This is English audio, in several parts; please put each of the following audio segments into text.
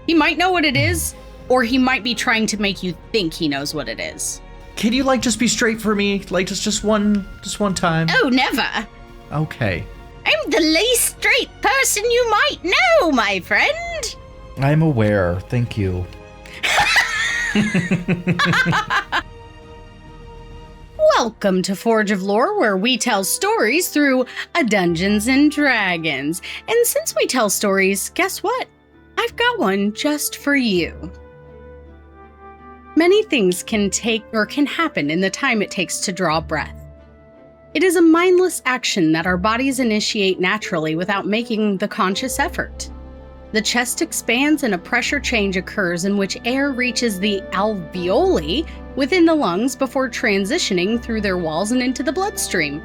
He might know what it is, or he might be trying to make you think he knows what it is. Can you, just be straight for me? Just one time? Oh, never. Okay. I'm the least straight person you might know, my friend. I'm aware. Thank you. Welcome to Forge of Lore, where we tell stories through a Dungeons and Dragons. And since we tell stories, guess what? I've got one just for you. Many things can happen in the time it takes to draw breath. It is a mindless action that our bodies initiate naturally without making the conscious effort. The chest expands and a pressure change occurs in which air reaches the alveoli within the lungs before transitioning through their walls and into the bloodstream.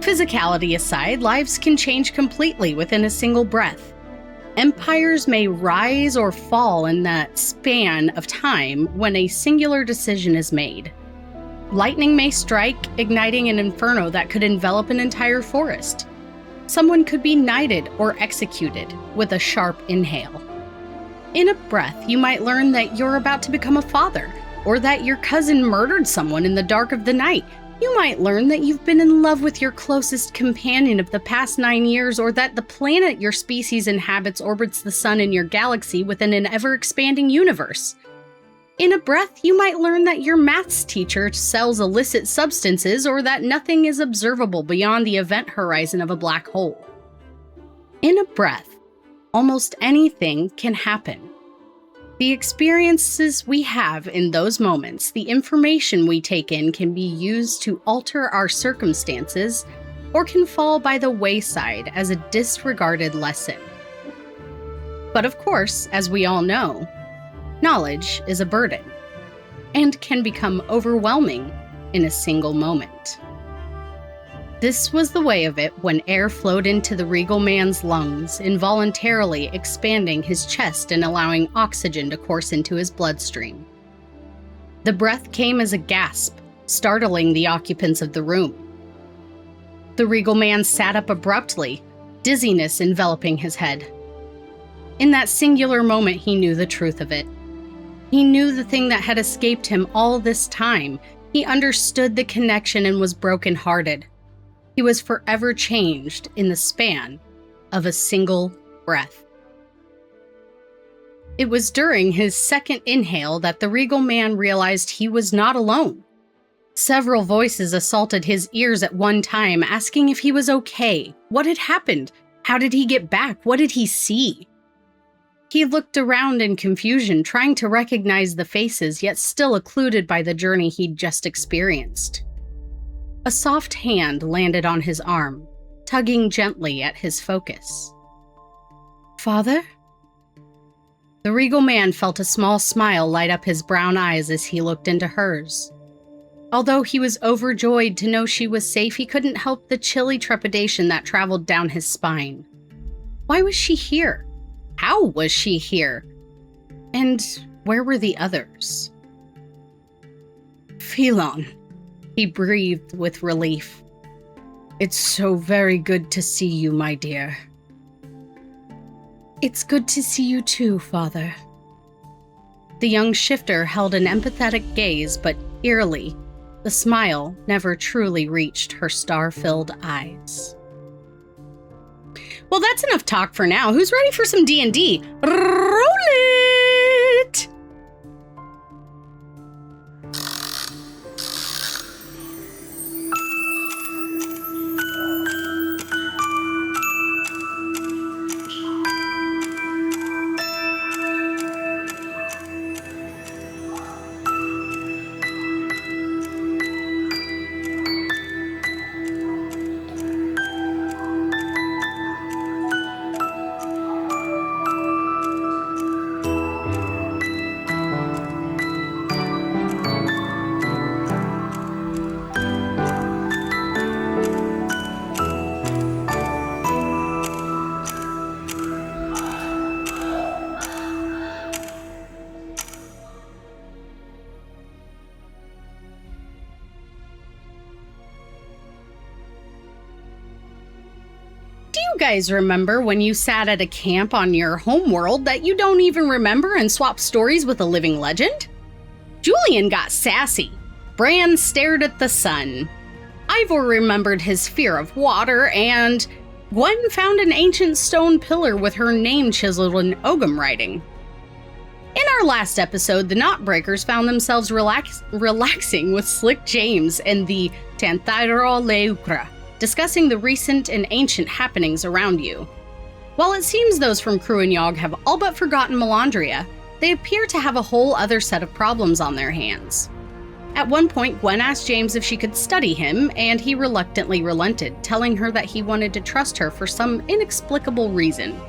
Physicality aside, lives can change completely within a single breath. Empires may rise or fall in that span of time when a singular decision is made. Lightning may strike, igniting an inferno that could envelop an entire forest. Someone could be knighted or executed with a sharp inhale. In a breath, you might learn that you're about to become a father, or that your cousin murdered someone in the dark of the night. You might learn that you've been in love with your closest companion of the past 9 years, or that the planet your species inhabits orbits the sun in your galaxy within an ever-expanding universe. In a breath, you might learn that your maths teacher sells illicit substances, or that nothing is observable beyond the event horizon of a black hole. In a breath, almost anything can happen. The experiences we have in those moments, the information we take in, can be used to alter our circumstances, or can fall by the wayside as a disregarded lesson. But of course, as we all know, knowledge is a burden, and can become overwhelming in a single moment. This was the way of it when air flowed into the regal man's lungs, involuntarily expanding his chest and allowing oxygen to course into his bloodstream. The breath came as a gasp, startling the occupants of the room. The regal man sat up abruptly, dizziness enveloping his head. In that singular moment, he knew the truth of it. He knew the thing that had escaped him all this time. He understood the connection and was brokenhearted. He was forever changed in the span of a single breath. It was during his second inhale that the regal man realized he was not alone. Several voices assaulted his ears at one time, asking if he was okay. What had happened? How did he get back? What did he see? He looked around in confusion, trying to recognize the faces, yet still occluded by the journey he'd just experienced. A soft hand landed on his arm, tugging gently at his focus. "Father?" The regal man felt a small smile light up his brown eyes as he looked into hers. Although he was overjoyed to know she was safe, he couldn't help the chilly trepidation that traveled down his spine. Why was she here? How was she here? And where were the others? "Phelon," he breathed with relief. "It's so very good to see you, my dear." "It's good to see you too, Father." The young shifter held an empathetic gaze, but eerily, the smile never truly reached her star-filled eyes. Well, that's enough talk for now. Who's ready for some D&D? Roll it! guys remember when you sat at a camp on your homeworld that you don't even remember and swapped stories with a living legend? Julian got sassy. Bran stared at the sun. Ivor remembered his fear of water, and Gwen found an ancient stone pillar with her name chiseled in Ogham writing. In our last episode, the Knotbreakers found themselves relaxing with Slick James and the Tanthairo Leucra, discussing the recent and ancient happenings around you. While it seems those from Crew and Yogg have all but forgotten Melandria, they appear to have a whole other set of problems on their hands. At one point, Gwen asked James if she could study him, and he reluctantly relented, telling her that he wanted to trust her for some inexplicable reason.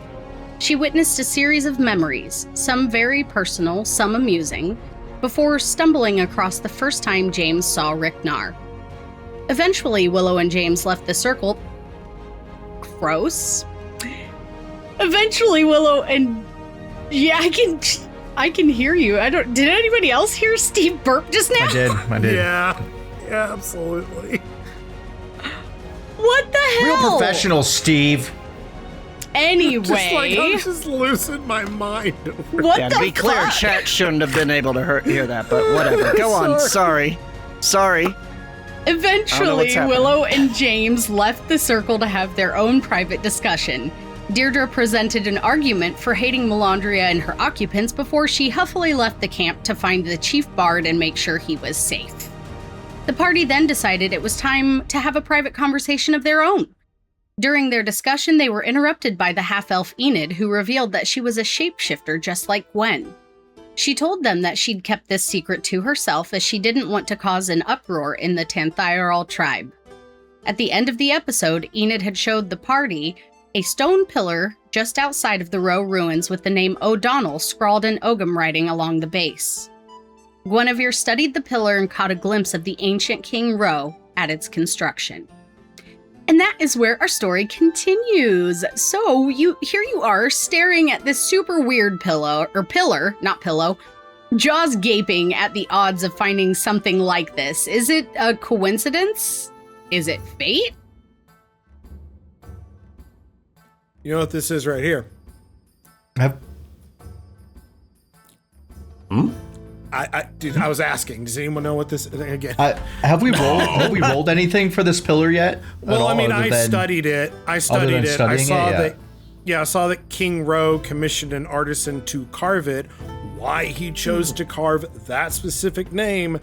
She witnessed a series of memories, some very personal, some amusing, before stumbling across the first time James saw Riknar. Eventually, Willow and James left the circle. Gross. Eventually, Willow and... Yeah, I can hear you. Did anybody else hear Steve burp just now? I did. Yeah, absolutely. What the hell? Real professional, Steve. Anyway. I was just losing my mind. What Yeah, the to be clear, fuck? chat shouldn't have been able to hear that, but whatever. Go on. Sorry. Eventually, happening. Willow and James left the circle to have their own private discussion. Deirdre presented an argument for hating Melandria and her occupants before she huffily left the camp to find the chief bard and make sure he was safe. The party then decided it was time to have a private conversation of their own. During their discussion, they were interrupted by the half-elf Enid, who revealed that she was a shapeshifter just like Gwen. She told them that she'd kept this secret to herself as she didn't want to cause an uproar in the Tanthairo tribe. At the end of the episode, Enid had showed the party a stone pillar just outside of the Row ruins with the name O'Donnell scrawled in Ogham writing along the base. Guinevere studied the pillar and caught a glimpse of the ancient King Row at its construction. And that is where our story continues. So here you are staring at this super weird pillar, jaws gaping at the odds of finding something like this. Is it a coincidence? Is it fate? You know what this is right here? Dude, I was asking. Does anyone know what this again? Have we rolled anything for this pillar yet? Well, I mean, I studied it. I saw that King Row commissioned an artisan to carve it. Why he chose to carve that specific name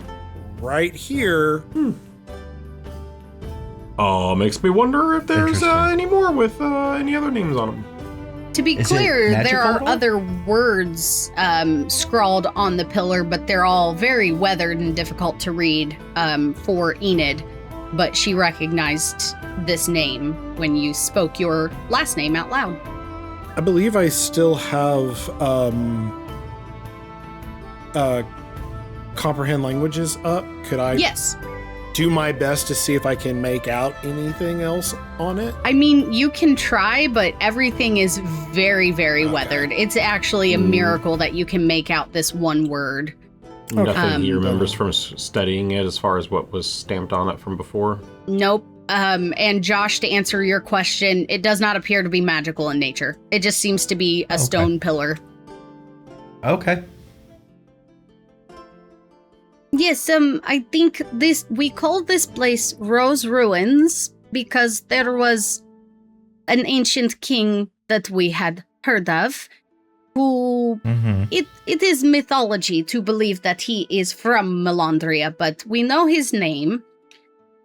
right here. Makes me wonder if there's any more with any other names on them. To be clear, there are other words scrawled on the pillar, but they're all very weathered and difficult to read for Enid. But she recognized this name when you spoke your last name out loud. I believe I still have comprehend languages up. Could I? Yes. Do my best to see if I can make out anything else on it? I mean, you can try, but everything is very, very weathered. It's actually a miracle that you can make out this one word. Nothing he remembers from studying it as far as what was stamped on it from before? Nope. And Josh, to answer your question, it does not appear to be magical in nature. It just seems to be a stone pillar. Okay. Yes, I think we called this place Rose Ruins because there was an ancient king that we had heard of who it is mythology to believe that he is from Melandria, but we know his name.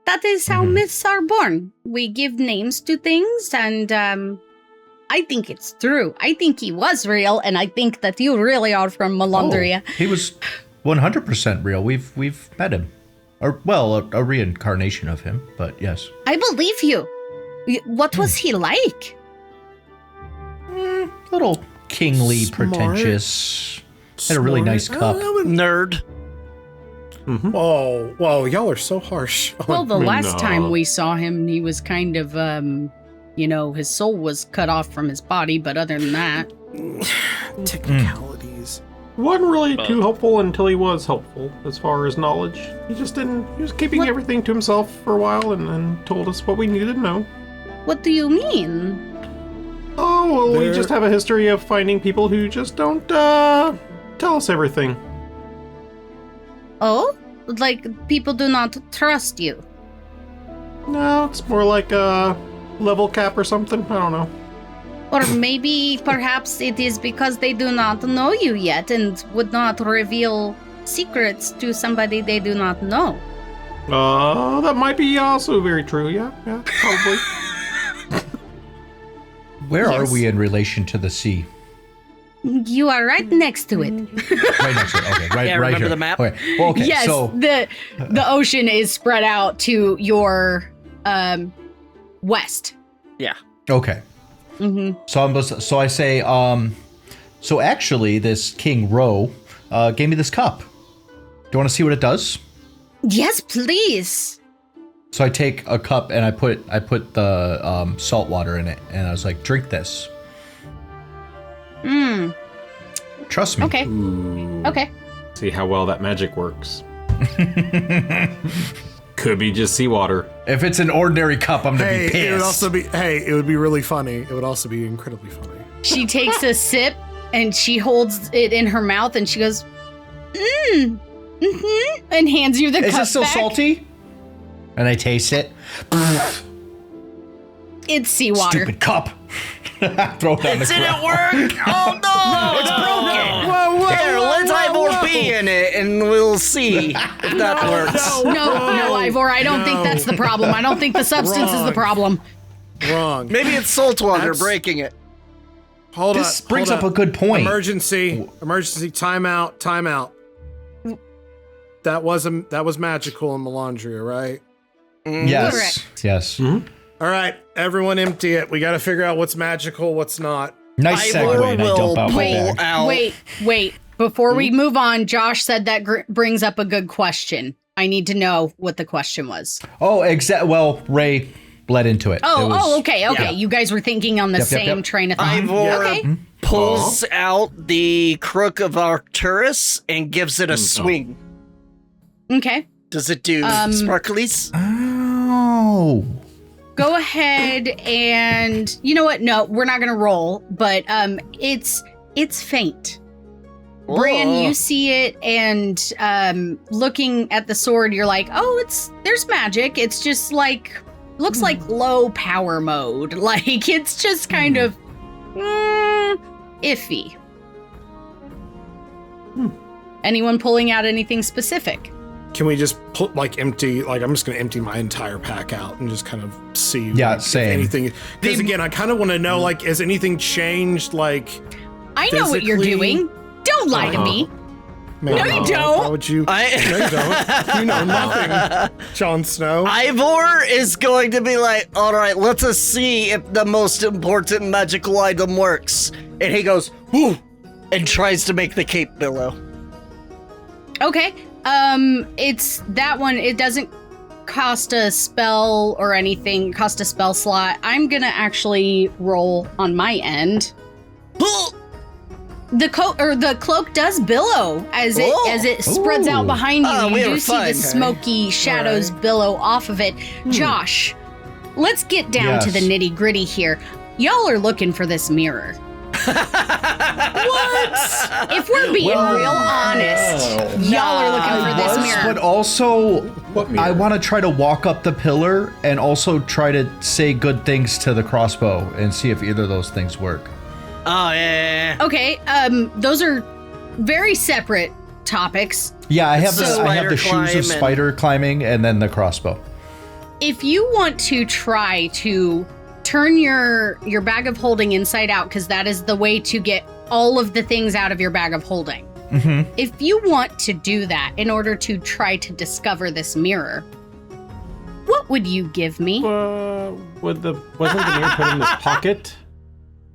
That is how myths are born. We give names to things, and I think it's true. I think he was real, and I think that you really are from Melandria. Oh, he was 100% real. We've met him. Or, well, a reincarnation of him, but yes. I believe you. What was he like? Little kingly, Smart. pretentious. Had a really nice cup. Nerd. Whoa, y'all are so harsh. Well, the last time we saw him, he was kind of, his soul was cut off from his body, but other than that... Technicalities. Wasn't really too helpful until he was helpful as far as knowledge. He was keeping everything to himself for a while and then told us what we needed to know. What do you mean? No, we just have a history of finding people who just don't tell us everything. Oh? Like, people do not trust you. No, it's more like a level cap or something. I don't know. Or maybe, perhaps it is because they do not know you yet and would not reveal secrets to somebody they do not know. That might be also very true. Yeah, probably. Where are we in relation to the sea? You are right next to it. Right next to it. Okay, right remember here. the map? Okay. Well, okay. Yes, So the ocean is spread out to your west. Yeah. okay. Mm-hmm. So I say, so actually, this King Ro gave me this cup. Do you want to see what it does? Yes, please. So I take a cup and I put the salt water in it, and I was like, drink this. Trust me. Okay. Okay. See how well that magic works. Could be just seawater. If it's an ordinary cup, I'm gonna be pissed. It would be really funny. It would also be incredibly funny. She takes a sip and she holds it in her mouth and she goes, and hands you the cup. Is it still back. salty? And I taste it. It's seawater. Stupid cup. Throw it on the ground. Didn't work! Oh no! It's broken! Whoa, Here, let's Ivor B in it and we'll see if that works. No, Ivor, I don't think that's the problem. I don't think the substance is the problem. Wrong. Maybe it's salt water That's- breaking it. Hold This up. brings hold up a good point. Emergency. Timeout. That was magical in Melandria, right? Yes. Correct. Yes. All right, everyone empty it. We got to figure out what's magical, what's not. Nice Ivor segue, and I dump out my will bag. out. Wait. Before we move on, Josh said that brings up a good question. I need to know what the question was. Oh, well, Ray bled into it. Okay. Yeah. You guys were thinking on the Yep, same yep. train of thought. Ivor Okay. pulls out the crook of Arcturus and gives it a swing. Okay. Does it do sparklies? Oh. Go ahead and you know what? No, we're not gonna roll, but it's faint. Brian, you see it, and looking at the sword, you're like, oh, there's magic. It's just like looks like low power mode. Like it's just kind of iffy. Anyone pulling out anything specific? Can we just put empty? I'm just gonna empty my entire pack out and just kind of see. Yeah, if same. anything. Because again, I kind of want to know has anything changed? I know what you're physically? doing. Don't lie to me. Man, No, you don't. Why would you? No, you don't. You know nothing, Jon Snow. Ivor is going to be like, all right, let's just see if the most important magical item works. And he goes, whoo, and tries to make the cape billow. Okay. It's that one. It doesn't cost a spell or anything. Cost a spell slot. I'm gonna actually roll on my end. The cloak does billow as it spreads out behind you. You do see the smoky shadows billow off of it. Josh, let's get down to the nitty gritty here. Y'all are looking for this mirror. What? If we're being real honest, y'all are looking for this mirror. But also, I want to try to walk up the pillar and also try to say good things to the crossbow and see if either of those things work. Oh, yeah. Okay, those are very separate topics. Yeah, I have So- I have the Spider shoes of climb spider climbing and then the crossbow. If you want to try to turn your bag of holding inside out, because that is the way to get all of the things out of your bag of holding. Mm-hmm. If you want to do that in order to try to discover this mirror, what would you give me? Wasn't the mirror put in this pocket?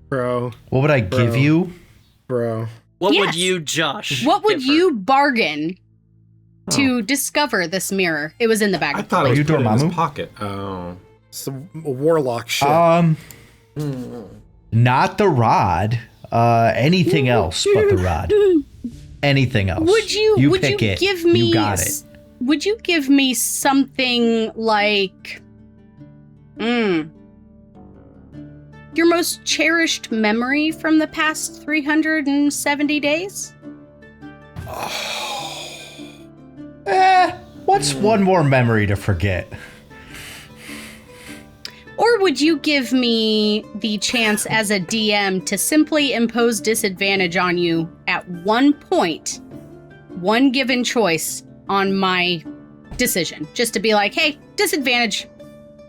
Bro. What would I give you? Bro. What Yes. would you, Josh? What would give her? you bargain to discover this mirror? It was in the bag I of thought it holding. was you put in his Dormammu? pocket. Oh. It's a warlock shit. Not the rod. Anything else but the rod. Anything else. Would you pick it. give me You got it. Would you give me something like your most cherished memory from the past 370 days? What's one more memory to forget? Or would you give me the chance as a DM to simply impose disadvantage on you at one point, one given choice on my decision? Just to be like, hey, disadvantage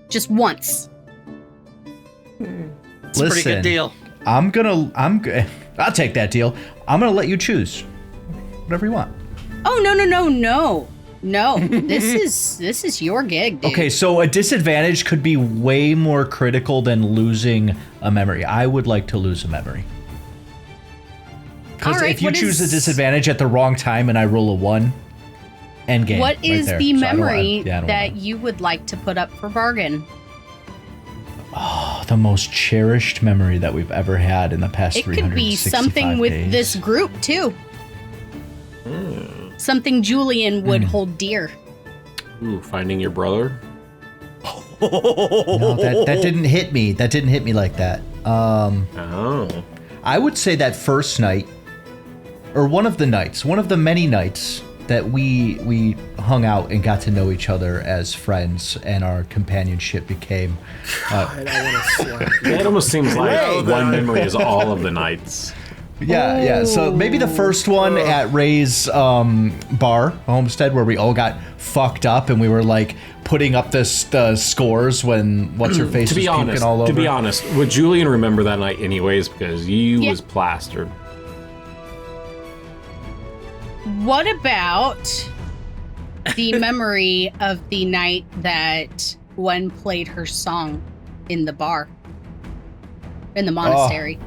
just once. It's a pretty good deal. I'll take that deal. I'm gonna let you choose whatever you want. Oh, no. This is your gig, dude. Okay, so a disadvantage could be way more critical than losing a memory. I would like to lose a memory. Because if you choose a disadvantage at the wrong time and I roll a 1, end game. What is right the memory that you would like to put up for bargain? Oh, the most cherished memory that we've ever had in the past 365 days. It could be something with this group, too. Something Julian would hold dear. Ooh, finding your brother? No, that didn't hit me. That didn't hit me like that. I would say that first night, or one of the many nights that we hung out and got to know each other as friends, and our companionship became. It almost seems like one memory is all of the nights. Yeah. So maybe the first one at Ray's bar, Homestead, where we all got fucked up and we were like putting up the scores when what's-her-face was puking all over. To be honest, would Julian remember that night anyways? Because you was plastered. What about the memory of the night that Gwen played her song in the bar, in the monastery?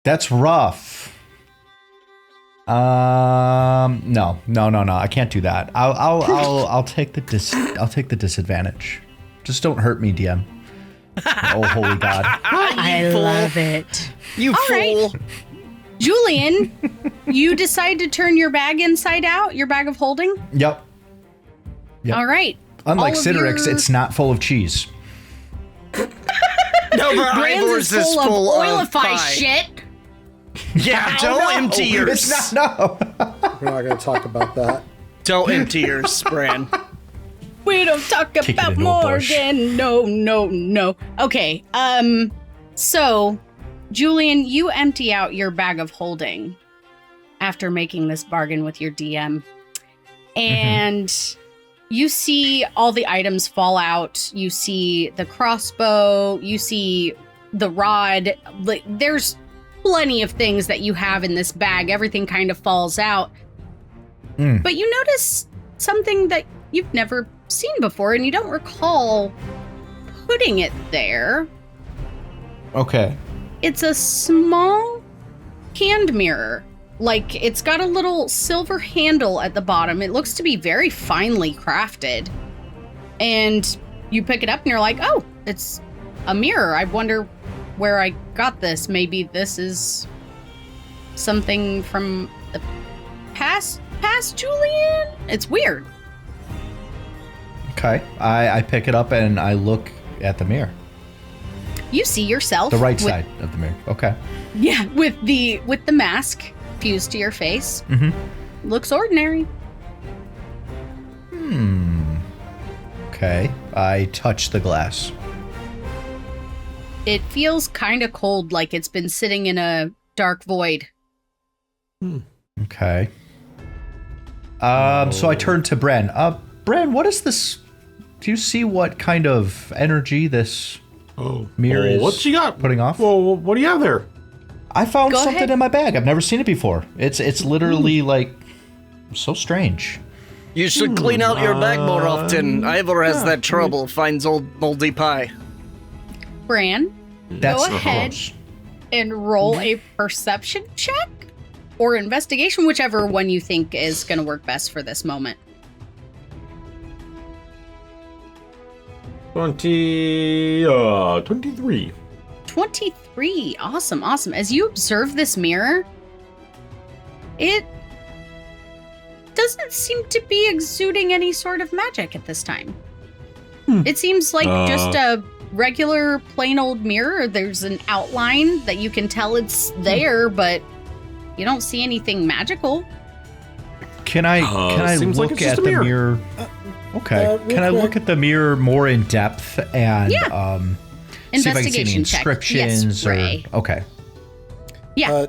That's rough. No. I can't do that. I'll take the disadvantage. Just don't hurt me, DM. Oh, holy God. I love it. You fool. Right. Julian, you decide to turn your bag inside out, your bag of holding? Yep. All right. Unlike Citrix, it's not full of cheese. No, Brand's is full of oilify shit. Yeah, don't empty yours. We're not going to talk about that. Don't empty yours, Bran. We don't talk about Morgan. No. Okay, so, Julian, you empty out your bag of holding after making this bargain with your DM. And you see all the items fall out. You see the crossbow. You see the rod. There's plenty of things that you have in this bag. Everything kind of falls out. But you notice something that you've never seen before, and you don't recall putting it there. Okay. It's a small hand mirror. Like, it's got a little silver handle at the bottom. It looks to be very finely crafted. And you pick it up and you're like, oh, it's a mirror. I wonder where I got this. Maybe this is something from the past, Julian? It's weird. Okay. I pick it up and I look at the mirror. You see yourself. The right side of the mirror. Okay. Yeah, with the mask fused to your face. Looks ordinary. Okay. I touch the glass. It feels kind of cold, like it's been sitting in a dark void. Okay. So I turn to Bran. Bran, what is this? Do you see what kind of energy this mirror is what you got? Putting off? Well, what do you have there? I found something in my bag. I've never seen it before. It's literally like so strange. You should clean out your bag more often. Ivor has that trouble, finds old moldy pie. Bran, go ahead and roll a perception check or investigation, whichever one you think is going to work best for this moment. 23. 23. Awesome. As you observe this mirror, it doesn't seem to be exuding any sort of magic at this time. It seems like just a regular plain old mirror. There's an outline that you can tell it's there, but you don't see anything magical. Can I look at the mirror? Okay. Can I look at the mirror more in depth and see if I can see any inscriptions? Yes, okay. Yeah.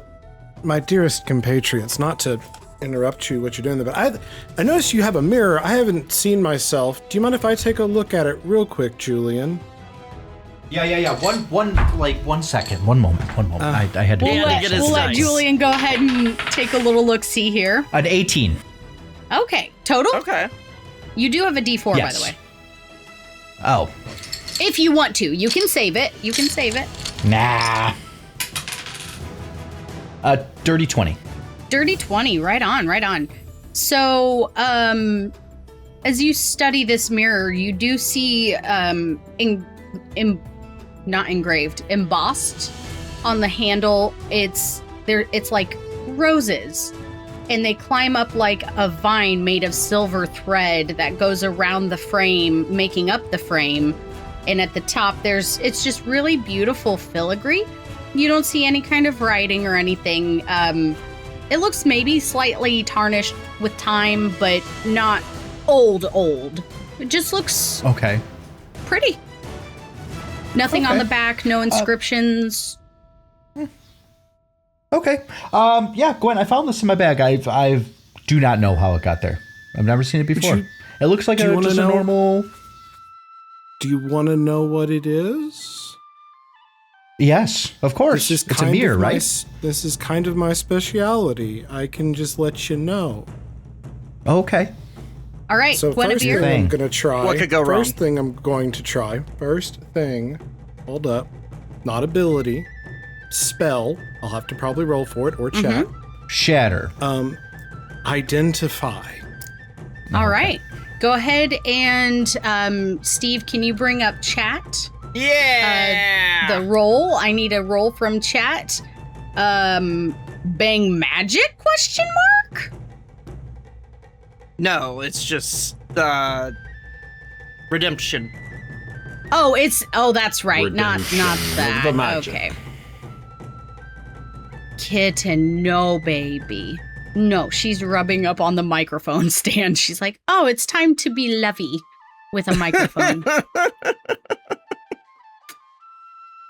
My dearest compatriots, not to interrupt you what you're doing there, but I noticed you have a mirror. I haven't seen myself. Do you mind if I take a look at it real quick, Julian? Yeah. One second. One moment. I had to we'll let Julian go ahead and take a little look-see here. An 18. Okay. Total? Okay. You do have a D4, by the way. Oh. If you want to. You can save it. Nah. Dirty 20. Dirty 20. Right on. So, as you study this mirror, you do see not engraved, embossed on the handle. It's like roses, and they climb up like a vine made of silver thread that goes around the frame, making up the frame. And at the top, it's just really beautiful filigree. You don't see any kind of writing or anything. It looks maybe slightly tarnished with time, but not old. It just looks pretty. Nothing on the back, no inscriptions. Okay. Yeah, Gwen, I found this in my bag. I do not know how it got there. I've never seen it before. It looks like just a normal... Do you want to know what it is? Yes, of course. It's a mirror, right? This is kind of my speciality. I can just let you know. Okay. All right, so Guinevere. First thing I'm going to try. What could go wrong? First thing, hold up. Not ability. Spell. I'll have to probably roll for it or chat. Shatter. Identify. All right. Go ahead and, Steve, can you bring up chat? Yeah. The roll. I need a roll from chat. Bang magic? ? No, it's just redemption. Oh, that's right. Redemption Not that. of the magic. Okay. Kitten, no, baby. No, she's rubbing up on the microphone stand. She's like, oh, it's time to be lovey with a microphone. All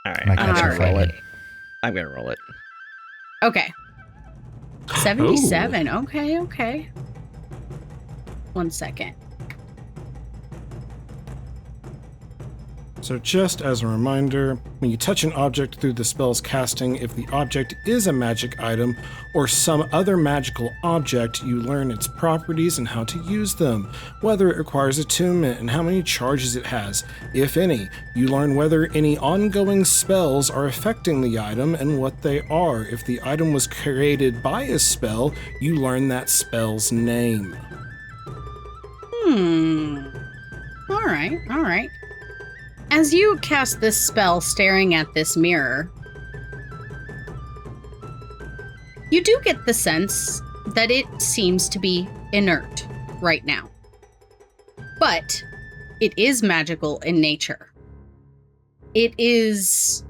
right, I'm gonna roll it. I'm gonna roll it. Okay. 77. Okay. 1 second. So just as a reminder, when you touch an object through the spell's casting, if the object is a magic item or some other magical object, you learn its properties and how to use them, whether it requires attunement and how many charges it has, if any. You learn whether any ongoing spells are affecting the item and what they are. If the item was created by a spell, you learn that spell's name. All right. As you cast this spell staring at this mirror, you do get the sense that it seems to be inert right now. But it is magical in nature. It is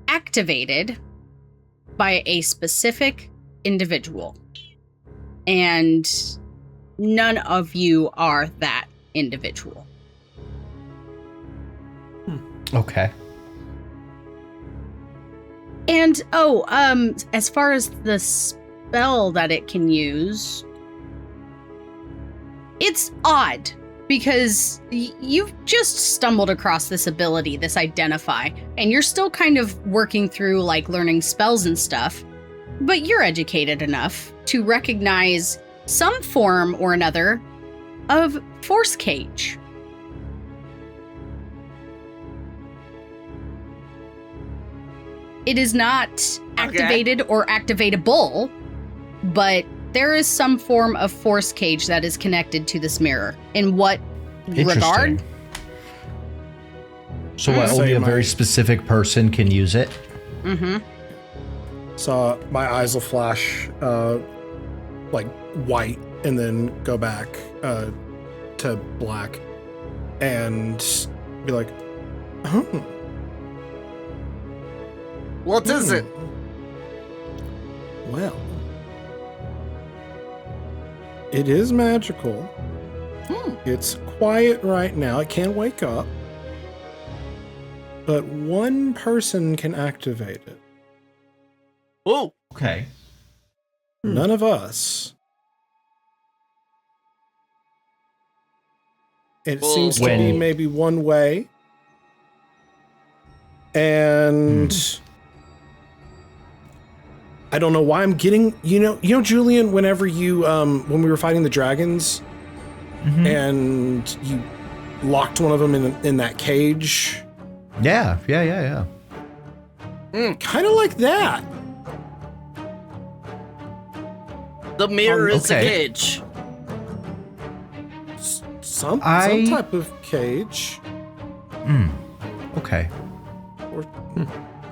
activated by a specific individual. And none of you are that individual. Okay. And as far as the spell that it can use, it's odd because you've just stumbled across this ability, this identify, and you're still kind of working through like learning spells and stuff, but you're educated enough to recognize some form or another of force cage. It is not activated or activatable, but there is some form of force cage that is connected to this mirror. In what regard? So what, only a very specific person can use it? Mm-hmm. So my eyes will flash. like white and then go back to black and be like, oh. What is it? Well, it is magical. It's quiet right now. It can't wake up. But one person can activate it. Oh, Okay. None of us. It seems to be maybe one way. And I don't know why I'm getting, you know, Julian, whenever you, when we were fighting the dragons and you locked one of them in that cage. Yeah. Kind of like that. the mirror is a okay. cage. Some type of cage. Okay. Or,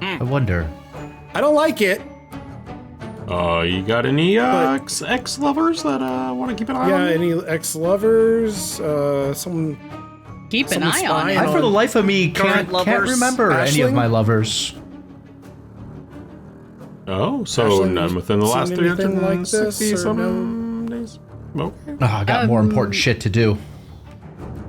I wonder. I don't like it. You got any ex-lovers that want to keep an eye on? Yeah, any ex-lovers? Some. Keep an eye on it. I, for the life of me, can't remember any of Aisling? my lovers. Oh, so Ashley, none within the last seen anything like this, 360 or some days? Okay. Oh, I got more important shit to do.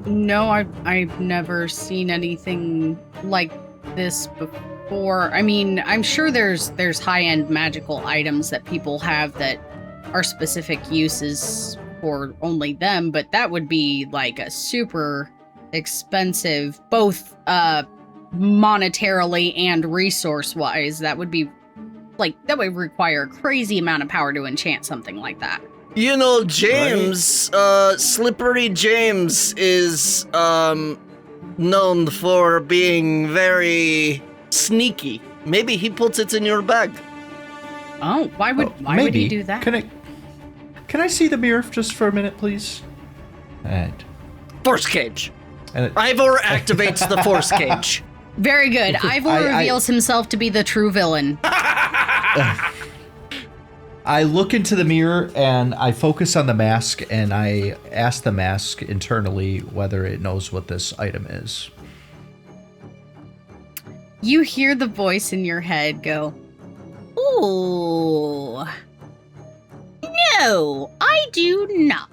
No, I've never seen anything like this before. I mean, I'm sure there's high-end magical items that people have that are specific uses for only them, but that would be like a super expensive, both monetarily and resource-wise. That would require a crazy amount of power to enchant something like that. You know, James, Slippery James is known for being very sneaky. Maybe he puts it in your bag. Oh, why would he do that? Can I see the mirror just for a minute, please? And Force cage. And Ivor activates the force cage. Very good. Ivor reveals himself to be the true villain. I look into the mirror and I focus on the mask and I ask the mask internally whether it knows what this item is. You hear the voice in your head go, "Ooh. No, I do not."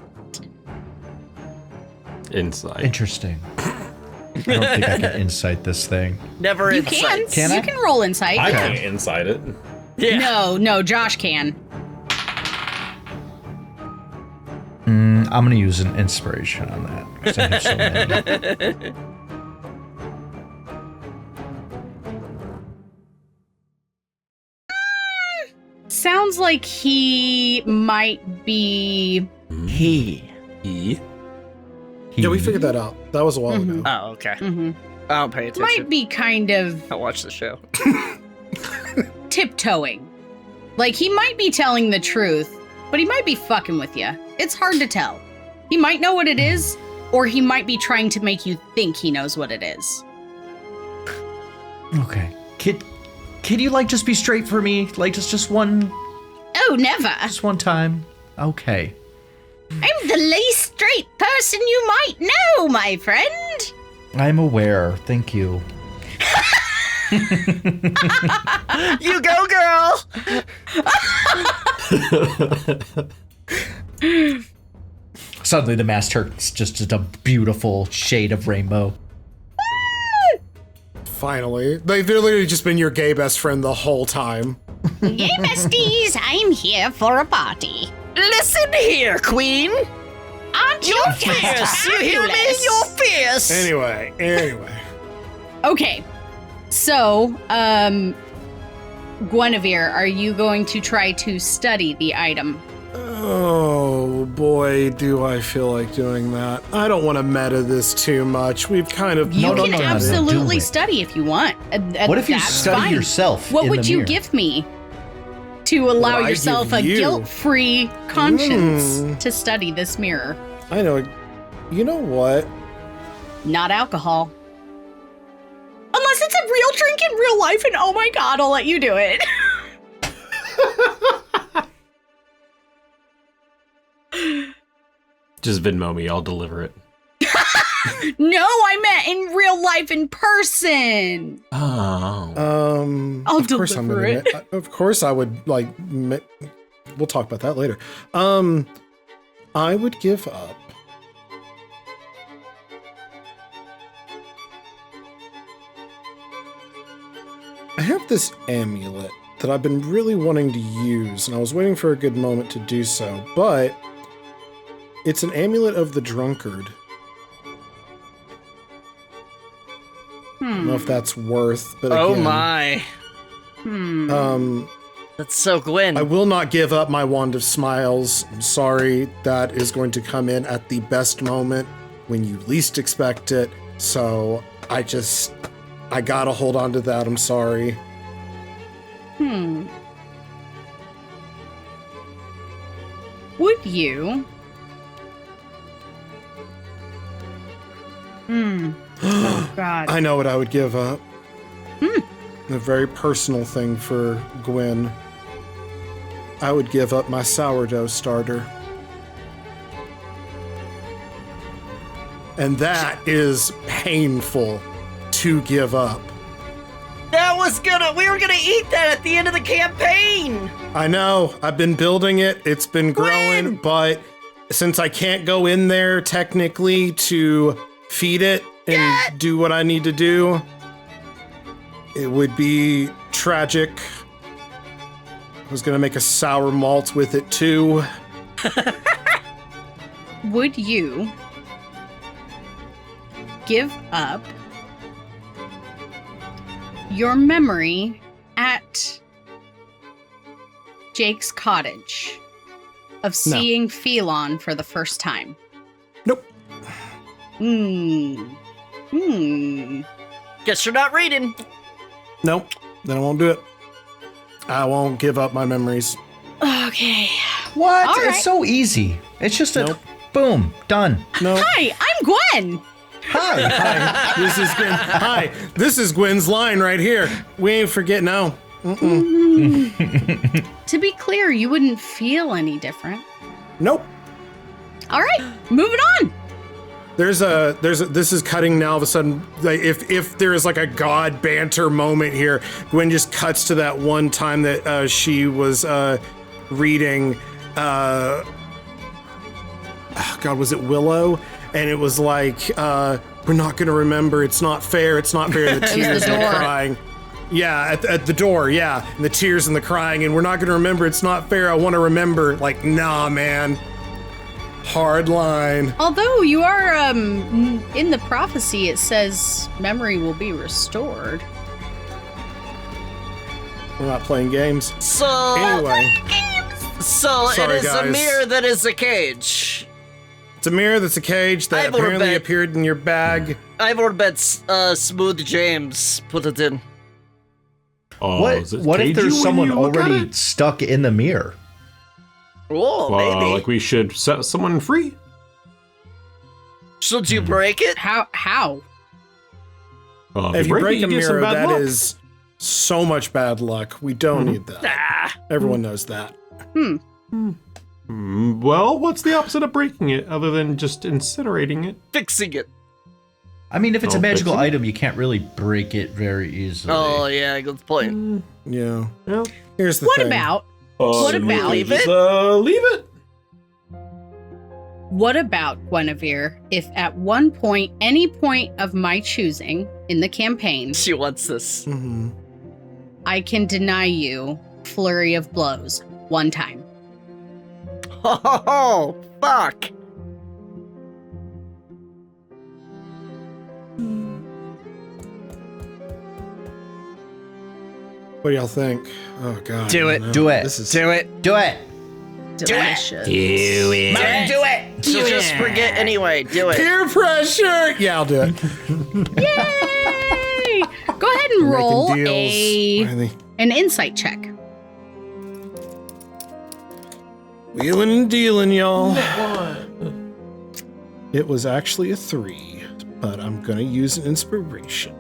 Insight. Interesting. I don't think I can insight this thing. Never You insight. can. You can roll insight. I can't insight it. Yeah. No, Josh can. I'm going to use an inspiration on that because I have so many. Sounds like he might be. He. Yeah, we figured that out. That was a while ago. Oh, okay. Mhm. I don't pay attention. Might be kind of I watch the show. tiptoeing. Like, he might be telling the truth, but he might be fucking with you. It's hard to tell. He might know what it is, or he might be trying to make you think he knows what it is. Okay. Can you just be straight for me? Like just one Oh, never. just one time? Okay. I'm the least straight person you might know, my friend. I'm aware. Thank you. You go, girl! Suddenly the mask turns just a beautiful shade of rainbow. Finally. They've literally just been your gay best friend the whole time. Hey, besties, I'm here for a party. Listen here, queen! Aren't you Fierce! You hear me? You're fierce! Anyway. Okay, so, Guinevere, are you going to try to study the item? Oh boy, do I feel like doing that. I don't want to meta this too much. We've kind of... You can no, absolutely do it. study if you want. What if you That's study fine. yourself What in would the you mirror? give me to allow What I yourself give a you? guilt-free conscience to study this mirror? I know. You know what? Not alcohol. Unless it's a real drink in real life, and oh my god, I'll let you do it. Just Venmo me, I'll deliver it. No, I meant in real life, in person. Oh. I'll of course deliver it. Of course I would, like, we'll talk about that later. I would give up. I have this amulet that I've been really wanting to use, and I was waiting for a good moment to do so, but it's an amulet of the drunkard. I don't know if that's worth, but Oh again, my. That's so Gwyn. I will not give up my Wand of Smiles. I'm sorry, that is going to come in at the best moment when you least expect it. So I gotta hold on to that. I'm sorry. Would you? Oh, God. I know what I would give up. A very personal thing for Gwyn. I would give up my sourdough starter. And that is painful to give up. We were gonna eat that at the end of the campaign. I know, I've been building it, it's been growing, but since I can't go in there technically to feed it and do what I need to do, it would be tragic. I was gonna make a sour malt with it too. Would you give up your memory at Jake's cottage of seeing Phelon for the first time? Nope. Guess you're not reading. Nope. Then I won't do it. I won't give up my memories. Okay. What? All right. It's so easy. It's just a boom, done. No. Hi, I'm Gwen. Hi. This is Gwen. Hi. This is Gwen's line right here. We ain't forget now. To be clear, you wouldn't feel any different. Nope. All right, moving on. This is cutting now all of a sudden. Like, if there is like a god banter moment here, Gwen just cuts to that one time that she was reading, God, was it Willow? And it was like, we're not gonna remember, it's not fair, the tears and the crying. Yeah, at the door, yeah, and the tears and the crying, and we're not gonna remember, it's not fair, I wanna remember. Like, nah, man. Hard line. Although you are, in the prophecy, it says memory will be restored. We're not playing games. So Anyway. So Sorry, it is a guys. mirror that is a cage. It's a mirror that's a cage that Ivor apparently bet. appeared in your bag. Ivor bets Smooth James put it in. Oh, What is it if cagey there's when someone you look at already it? stuck in the mirror? Oh, maybe. Like we should set someone free? Should you break it? How? If you break it, a you get some mirror, bad that luck. is so much bad luck. We don't need that. Ah, Everyone knows that. Well, what's the opposite of breaking it other than just incinerating it? fixing it. I mean, if it's a Oh, magical fixing it? item, you can't really break it very easily. Oh, yeah, good point. Yeah. Yeah. Here's the What thing. about? What about? leave it? Leave it. What about, Guinevere, if at one point, any point of my choosing in the campaign, She wants this. Mhm. I can deny you flurry of blows one time? Oh, fuck. What do y'all think? Oh god. Do I it. don't know. Do it. This is Do it. Do it. Delicious. Do it. She'll just forget anyway. Do it. peer pressure. Yeah, I'll do it. Yay! Go ahead and roll Making deals. Finally. an insight check. Wheeling and dealing, y'all. It was actually a 3, but I'm gonna use an inspiration.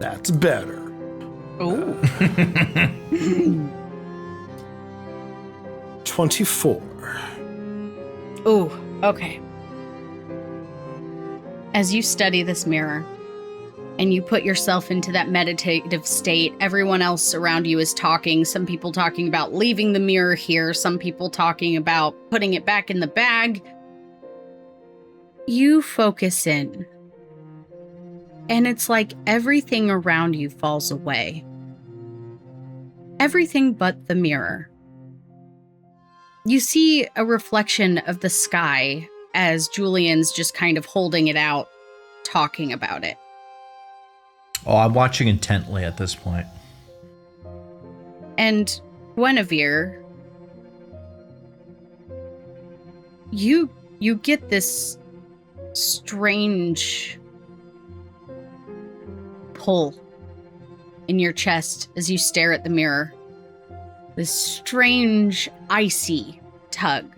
That's better. Oh. 24. Ooh, okay. As you study this mirror and you put yourself into that meditative state, everyone else around you is talking. Some people talking about leaving the mirror here, some people talking about putting it back in the bag. You focus in, and it's like everything around you falls away. Everything but the mirror. You see a reflection of the sky as Julian's just kind of holding it out, talking about it. Oh, I'm watching intently at this point. And Guinevere, you get this strange pull in your chest as you stare at the mirror. This strange, icy tug.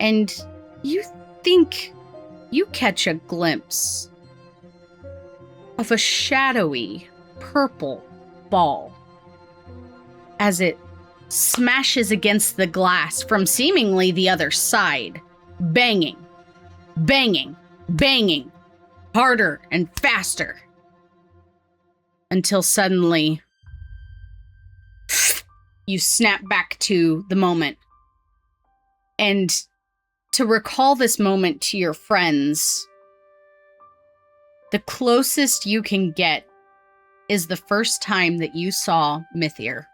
And you think you catch a glimpse of a shadowy purple ball as it smashes against the glass from seemingly the other side, banging, banging, banging, harder and faster, until suddenly you snap back to the moment. And to recall this moment to your friends, the closest you can get is the first time that you saw Mithir.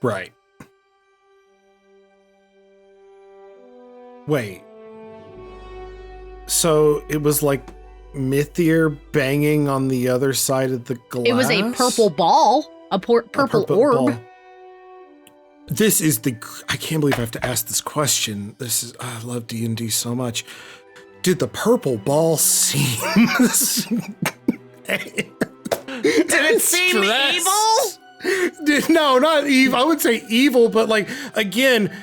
Right. Wait. So it was like Mithir banging on the other side of the glass? It was a purple ball, a purple orb. Ball. This is I can't believe I have to ask this question. I love D&D so much. Did the purple ball seem... Did it seem evil? No, not evil. I would say evil, but like, again,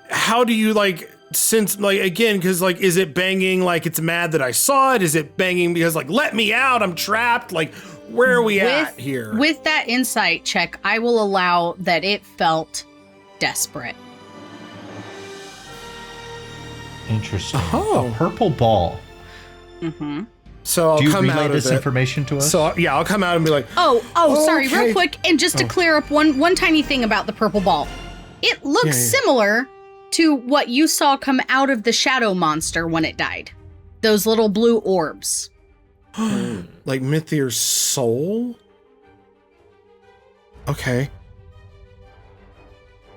how do you like, since like, again, because like, is it banging like it's mad that I saw it? Is it banging because like, let me out, I'm trapped? Like, where are we at here? With that insight check, I will allow that it felt desperate. Interesting. Oh. A purple ball. Mm-hmm. So I'll Do you come relay out this of it. information to us? So yeah, I'll come out and be like, Sorry, okay. real quick, and just to clear up one tiny thing about the purple ball. It looks similar to what you saw come out of the shadow monster when it died. Those little blue orbs. like Mithir's soul? Okay.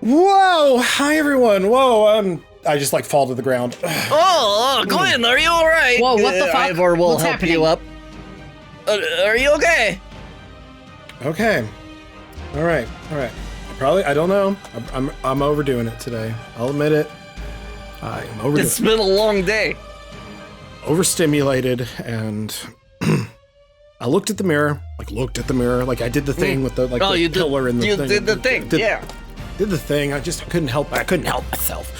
Whoa! Hi everyone! Whoa, I just like fall to the ground. Glenn, are you alright? Whoa, what the fuck? Ivor will What's help happening? you up. Are you okay? Okay. All right. I don't know. I'm overdoing it today. I'll admit it. I'm overdoing It's been a long day. Overstimulated, and I looked at the mirror. Like I did the thing with the the pillar and the thing. You did the thing, yeah. Did the thing. I couldn't help myself.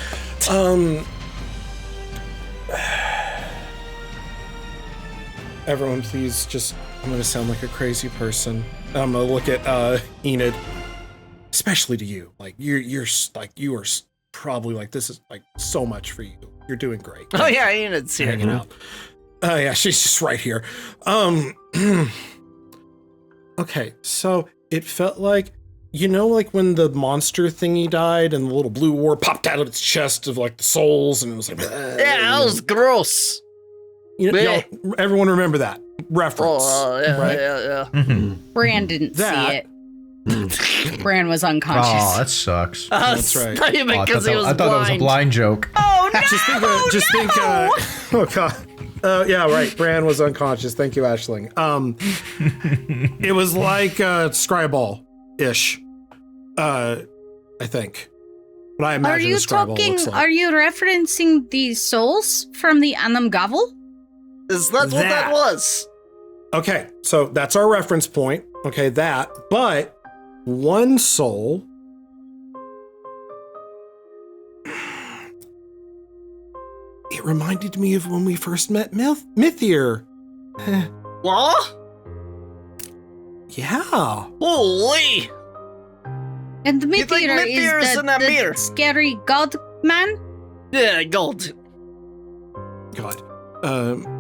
Everyone, please just. I'm gonna sound like a crazy person. I'm gonna look at Enid, especially to you. Like you're like you are probably like this is like so much for you. You're doing great. Oh yeah, Enid's here. Hanging out. Oh yeah, she's just right here. Okay, so it felt like, like when the monster thingy died and the little blue orb popped out of its chest of like the souls, and it was like, Yeah, that was gross. Y'all, everyone remember that reference, right? Yeah. Mm-hmm. Bran didn't see it. Bran was unconscious. Oh, that sucks. That's right. Not even I because he was thought that was a blind joke. Oh no! Just think. Oh god. Yeah, right. Bran was unconscious. Thank you, Aisling. It was like Scryball-ish. I think. But I imagine Are you Scryball talking? looks like. Are you referencing the souls from the Anam Gavel? Is that what that was? Okay, so that's our reference point. Okay, that. But one soul. It reminded me of when we first met Mithir. What? yeah. Holy! And the You think Mythier Mythier is is in that the mirror? scary god man? Yeah, gold. God.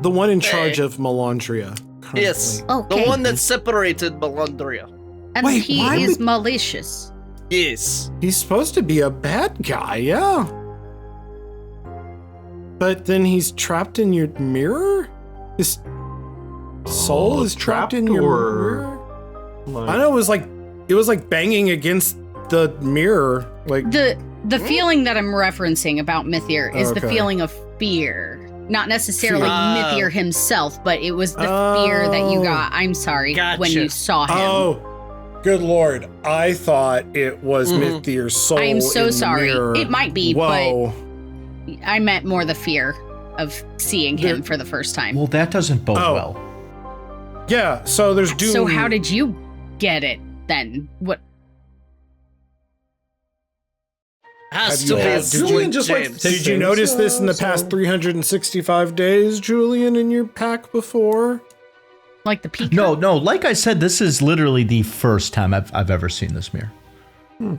The one in charge of Melandria. Currently. Yes. Okay. The one that separated Melandria. And Wait, he why is would- malicious. Yes. He's supposed to be a bad guy, yeah. But then he's trapped in your mirror? His soul is trapped in your mirror? Like, I know it was like banging against the mirror. Like The feeling that I'm referencing about Mythier is the Okay. feeling of fear. Not necessarily Fear. Mythier himself, but it was the fear that you got, I'm sorry, Gotcha. when you saw him. oh, good lord. I thought it was Mythier's soul. I am so in the sorry. mirror. It might be, Whoa. but I meant more the fear of seeing him for the first time. Well, that doesn't bode Oh. well. Yeah, so there's doom. So how did you get it then? What? Has Have to you be had- a did Julian you- just James. Did you notice this in the past 365 days, Julian, in your pack before? Like the peak? No, like I said, this is literally the first time I've ever seen this mirror. You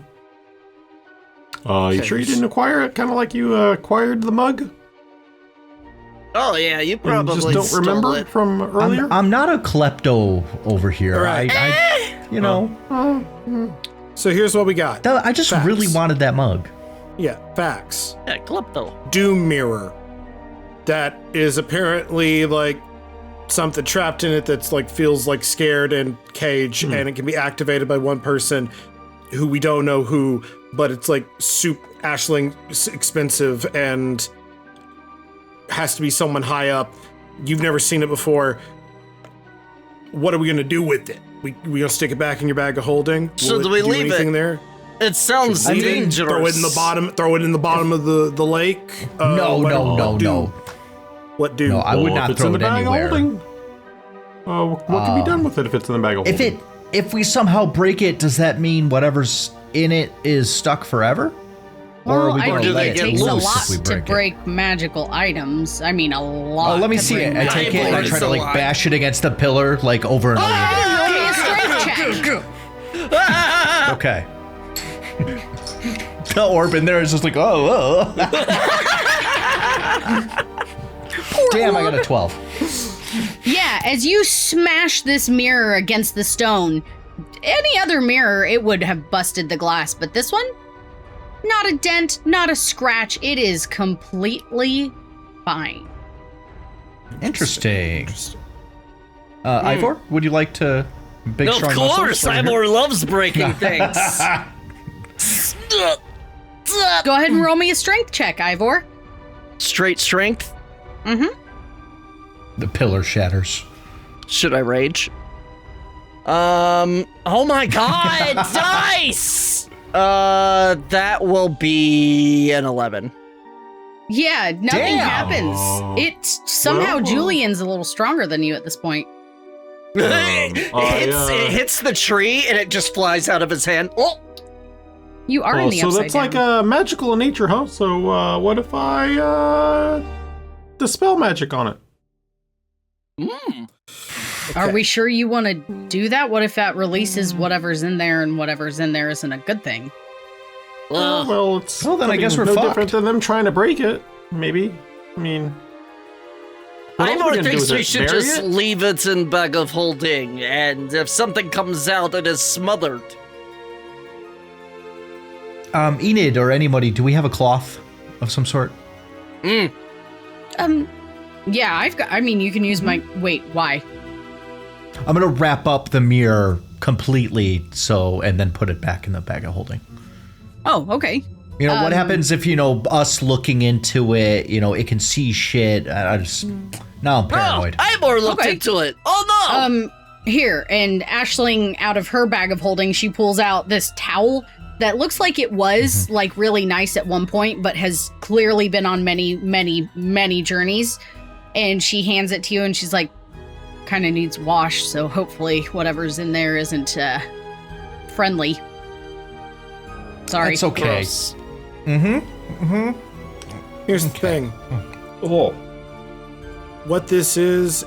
sure you didn't acquire it? Kind of like you acquired the mug? Oh yeah, you And probably just don't stole remember it. from earlier? I'm not a klepto over here. Right. You know, So here's what we got. I just Facts. really wanted that mug. Yeah, facts. Yeah, klepto. Doom mirror. That is apparently like something trapped in it that's like feels like scared and caged, and it can be activated by one person who we don't know who, but it's like ashling expensive and has to be someone high up. You've never seen it before. What are we gonna do with it? We gonna stick it back in your bag of holding? So Will do it we do leave it? anything there? It sounds Leave it? dangerous. Throw it in the bottom. Throw it in the bottom of the lake. No. What do? No, I would Well, not if it's throw in the it bag anywhere. of holding, what can be done with it if it's in the bag of holding? If we somehow break it, does that mean whatever's in it is stuck forever? Or are Well, we I going to think let it it takes a loose lot if we to break it? break magical items. I mean, a lot. Oh, let me to see break it. I take it and I It's try to a like lot. bash it against the pillar like over and over again. Roll me a strength check. Okay. The orb in there is just like, oh. Damn, I got a 12. Yeah, as you smash this mirror against the stone, any other mirror, it would have busted the glass, but this one? Not a dent, not a scratch. It is completely fine. Interesting. Ivor, would you like to big Of strong course, muscles over here? Ivor loves breaking things. Go ahead and roll me a strength check, Ivor. Straight strength. The pillar shatters. Should I rage? Oh my god, dice! That will be an 11. Yeah, nothing Damn. happens. It's somehow Well- Julian's a little stronger than you at this point. It hits the tree and it just flies out of his hand. Oh, You are in the so upside that's down. like magical in nature, huh? So what if I dispel magic on it? Are we sure you want to do that? What if that releases whatever's in there and whatever's in there isn't a good thing? Well, it's Well, then I guess we're no fucked. different than them trying to break it. Maybe. I mean, what else are we Ivor gonna do thinks with we it? should Bury just it? leave it in bag of holding, and if something comes out, it is smothered. Enid or anybody, do we have a cloth of some sort? Yeah, I've got. I mean, you can use my. Wait, why? I'm gonna wrap up the mirror completely, and then put it back in the bag of holding. Oh, okay. You know what happens if us looking into it? It can see shit. I just now I'm paranoid. Oh, Ivor looked Okay. into it. Oh no! Here, and Aisling, out of her bag of holding, she pulls out this towel that looks like it was like really nice at one point, but has clearly been on many, many, many journeys. And she hands it to you, and she's like, kind of needs wash, so hopefully whatever's in there isn't friendly. Sorry. It's okay. Gross. Here's the thing. Oh. what this is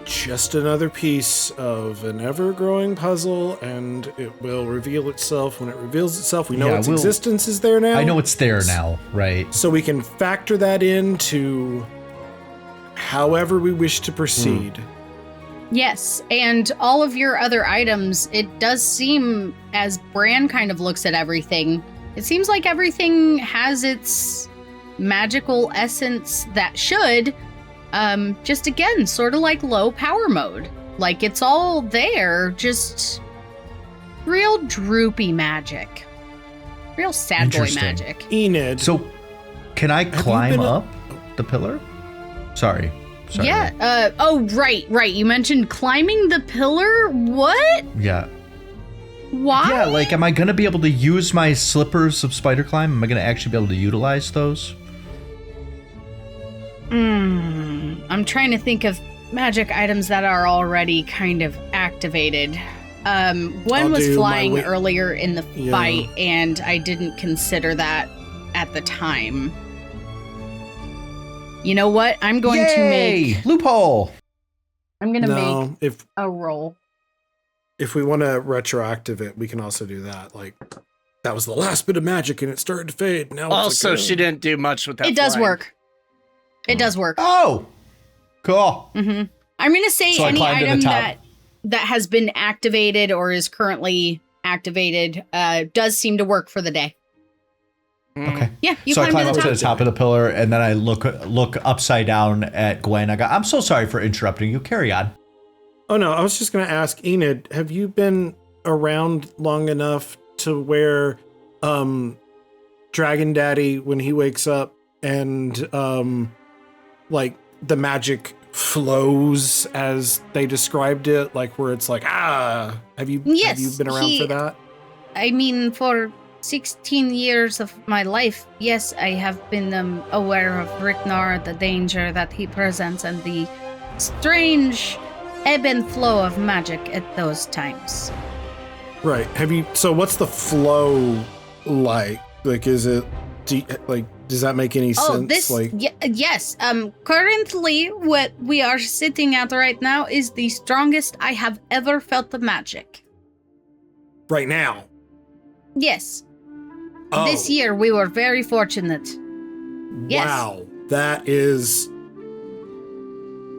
just another piece of an ever-growing puzzle, and it will reveal itself when it reveals itself. We know its existence is there now. I know it's there now, right? So we can factor that into however we wish to proceed. Yes, and all of your other items, it does seem, as Bran kind of looks at everything, it seems like everything has its magical essence that should, just again, sort of like low power mode. Like it's all there, just real droopy magic. Real sad boy magic. Enid. So, can I climb up the pillar? Sorry. Yeah. Right. You mentioned climbing the pillar? What? Yeah. Why? Yeah, like, am I going to be able to use my slippers of spider climb? Am I going to actually be able to utilize those? I'm trying to think of magic items that are already kind of activated. One was flying earlier in the fight, and I didn't consider that at the time. You know what? I'm going to make... Loophole! I'm going to make a roll. If we want to retroactive it, we can also do that. Like, that was the last bit of magic, and it started to fade. Now also, she didn't do much with that. It does work. It does work. Oh! Cool. Mm-hmm. I'm going to say any item that has been activated or is currently activated does seem to work for the day. Okay. Yeah, so I climb up to the top of the pillar, and then I look upside down at Gwen. I go, I'm so sorry for interrupting you. Carry on. Oh, no, I was just going to ask, Enid, have you been around long enough to where Dragon Daddy, when he wakes up and like the magic flows as they described it, like where it's like, have you been around for that? I mean, for 16 years of my life, yes, I have been aware of Riknar, the danger that he presents, and the strange ebb and flow of magic at those times. Right. So what's the flow like? Like, is it, does that make any sense? Yes. Currently, what we are sitting at right now is the strongest I have ever felt the magic. Right now? Yes. Oh. This year, we were very fortunate. Yes.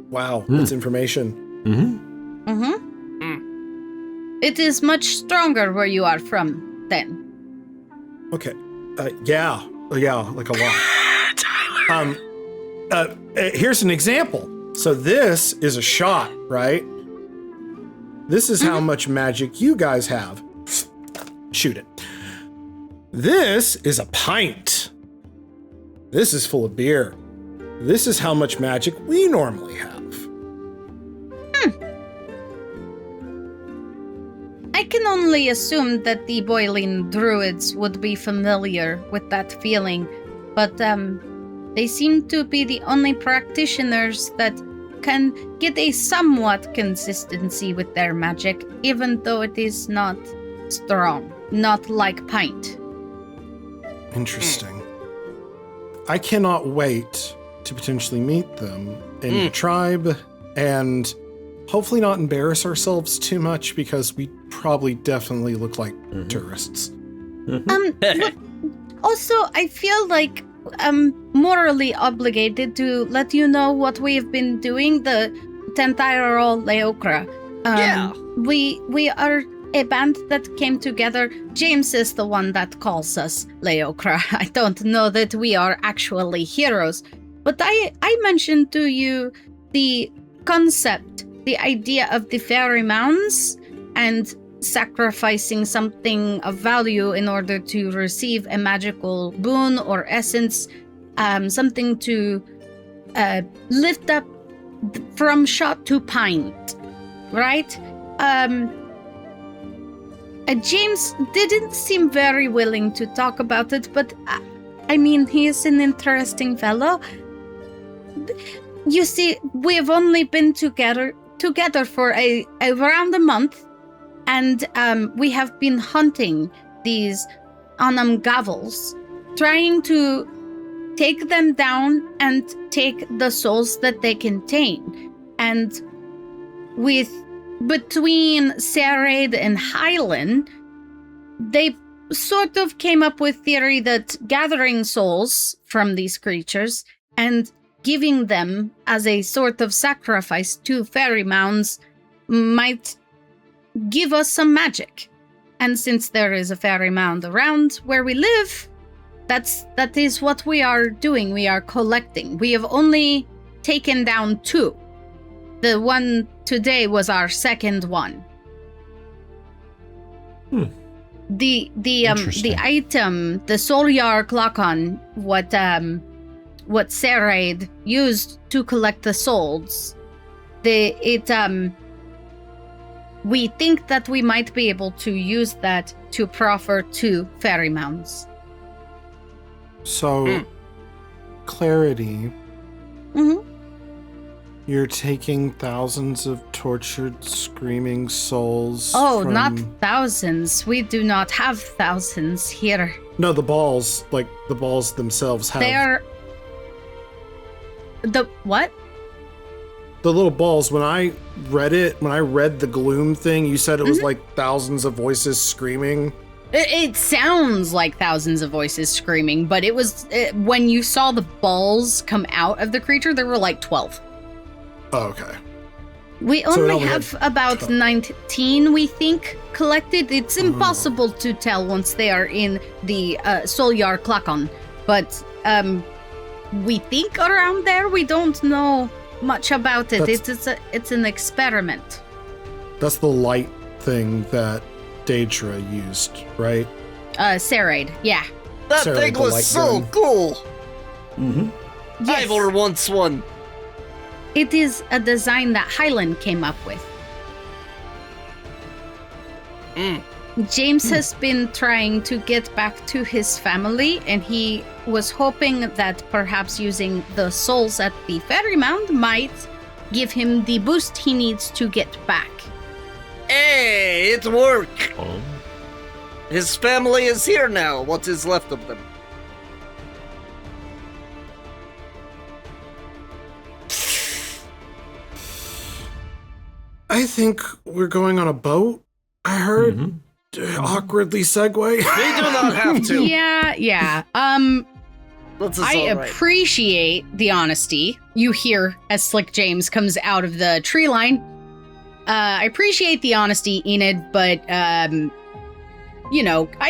Wow. That's information. Mm-hmm. Mm-hmm. It is much stronger where you are from, then. Okay. Yeah, like a lot. Here's an example. So this is a shot, right? This is how much magic you guys have. Shoot it. This is a pint. This is full of beer. This is how much magic we normally have. I can only assume that the boiling druids would be familiar with that feeling, but they seem to be the only practitioners that can get a somewhat consistency with their magic, even though it is not strong, not like pint. Interesting. I cannot wait to potentially meet them in your tribe and hopefully not embarrass ourselves too much, because we probably definitely look like tourists. Also, I feel like I'm morally obligated to let you know what we have been doing, the Tentairo Leokra. We are a band that came together. James is the one that calls us Leokra. I don't know that we are actually heroes, but I mentioned to you the concept, the idea of the Fairy Mounds and sacrificing something of value in order to receive a magical boon or essence, something to lift up from shot to pint, right? James didn't seem very willing to talk about it, but I mean, he is an interesting fellow. You see, we have only been together for around a month, and we have been hunting these Anam Gavels, trying to take them down and take the souls that they contain. And between Gearradh and Highland, they sort of came up with theory that gathering souls from these creatures and giving them as a sort of sacrifice to Fairy Mounds might give us some magic. And since there is a Fairy Mound around where we live, that is what we are doing. We are collecting. We have only taken down 2. The one today was our second one. The item, the Solyar Klakon, what Gearradh used to collect the souls, we think that we might be able to use that to proffer to Fairy Mounds. So, clarity. Mm-hmm. You're taking thousands of tortured, screaming souls. Oh, from... not thousands. We do not have thousands here. No, the balls, like the balls themselves have. They're... The what? The little balls, when I read the gloom thing, you said it was like thousands of voices screaming. It sounds like thousands of voices screaming, but when you saw the balls come out of the creature, there were like 12. Oh, okay. We only have about 19, we think, collected. It's impossible to tell once they are in the Solyar Klakon, but we think around there. We don't know much about it. It's an experiment. That's the light thing that Daedra used, right? Gearradh, yeah. That thing was so cool. Yes. I were once one. It is a design that Highland came up with. James has been trying to get back to his family, and he was hoping that perhaps using the souls at the Fairy Mound might give him the boost he needs to get back. Hey, it worked. His family is here now. What is left of them? I think we're going on a boat. I heard. Awkwardly segue. We do not have to. Yeah. I appreciate the honesty. You hear as Slick James comes out of the tree line. I appreciate the honesty, Enid, but, I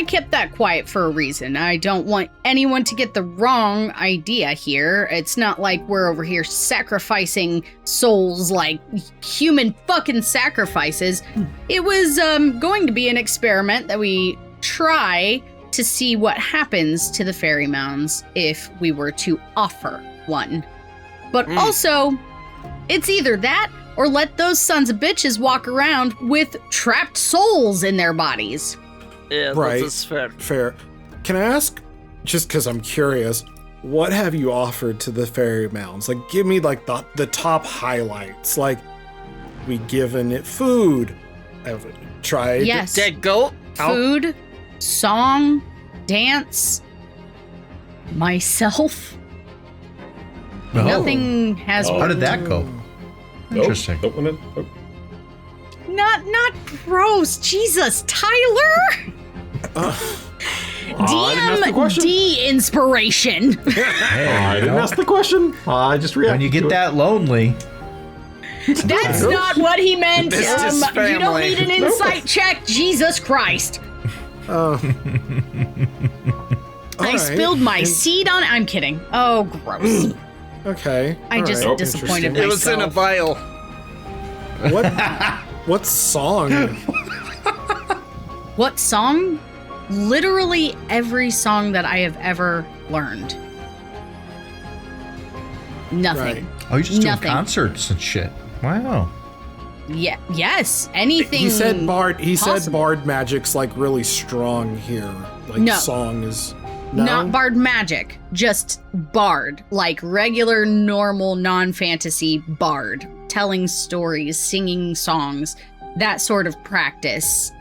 kept that quiet for a reason. I don't want anyone to get the wrong idea here. It's not like we're over here sacrificing souls like human fucking sacrifices. It was going to be an experiment that we try to see what happens to the Fairy Mounds if we were to offer one. But also, it's either that or let those sons of bitches walk around with trapped souls in their bodies. Yeah, right. That's fair. Fair. Can I ask, just because I'm curious, what have you offered to the Fairy Mounds? Like, give me like the top highlights. Like, we given it food. Have tried. Yes. Dead goat. Food, song, dance, myself. Oh. Nothing has. How did that go? Interesting. Not gross. Jesus, Tyler. DMD inspiration. Hey, I didn't ask the question. I just reacted. When you get that lonely. That's not what he meant. This is You don't need an insight check. Jesus Christ. I spilled my seed on it. I'm kidding. Oh, gross. Okay. I just disappointed myself. It was in a vial. What song? What song? Literally every song that I have ever learned. Nothing. Right. Oh, you're just doing concerts and shit. Wow. Yeah. Yes. Anything. He said bard. He possible. said bard magic's like really strong here. Like No. song is. No? Not bard magic, just bard, like regular, normal, non-fantasy bard, telling stories, singing songs. That sort of practice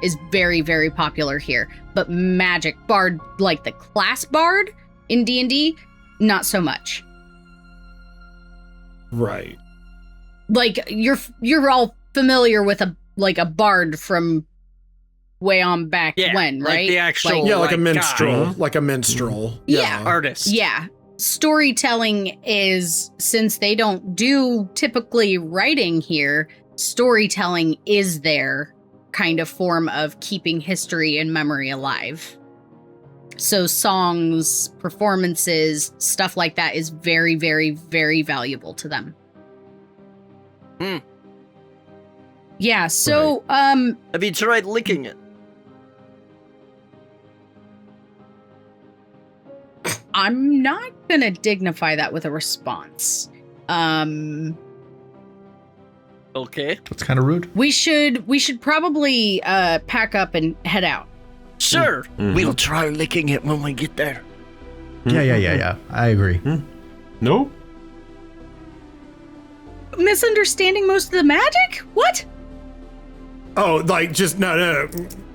is very, very popular here. But magic bard, like the class bard, In D&D, not so much. Right. Like you're all familiar with a bard from way on back when, right? Like the actual like a minstrel, guy. like a minstrel. Yeah. Artist. Yeah. Storytelling is, since they don't do typically writing here, storytelling is their kind of form of keeping history and memory alive. So songs, performances, stuff like that is very, very, very valuable to them. Yeah, so, Have you tried licking it? I'm not gonna dignify that with a response. Okay. That's kind of rude. We should probably pack up and head out. Sure. We'll try licking it when we get there. Yeah. I agree. Nope. Misunderstanding most of the magic? What? Oh, like just no.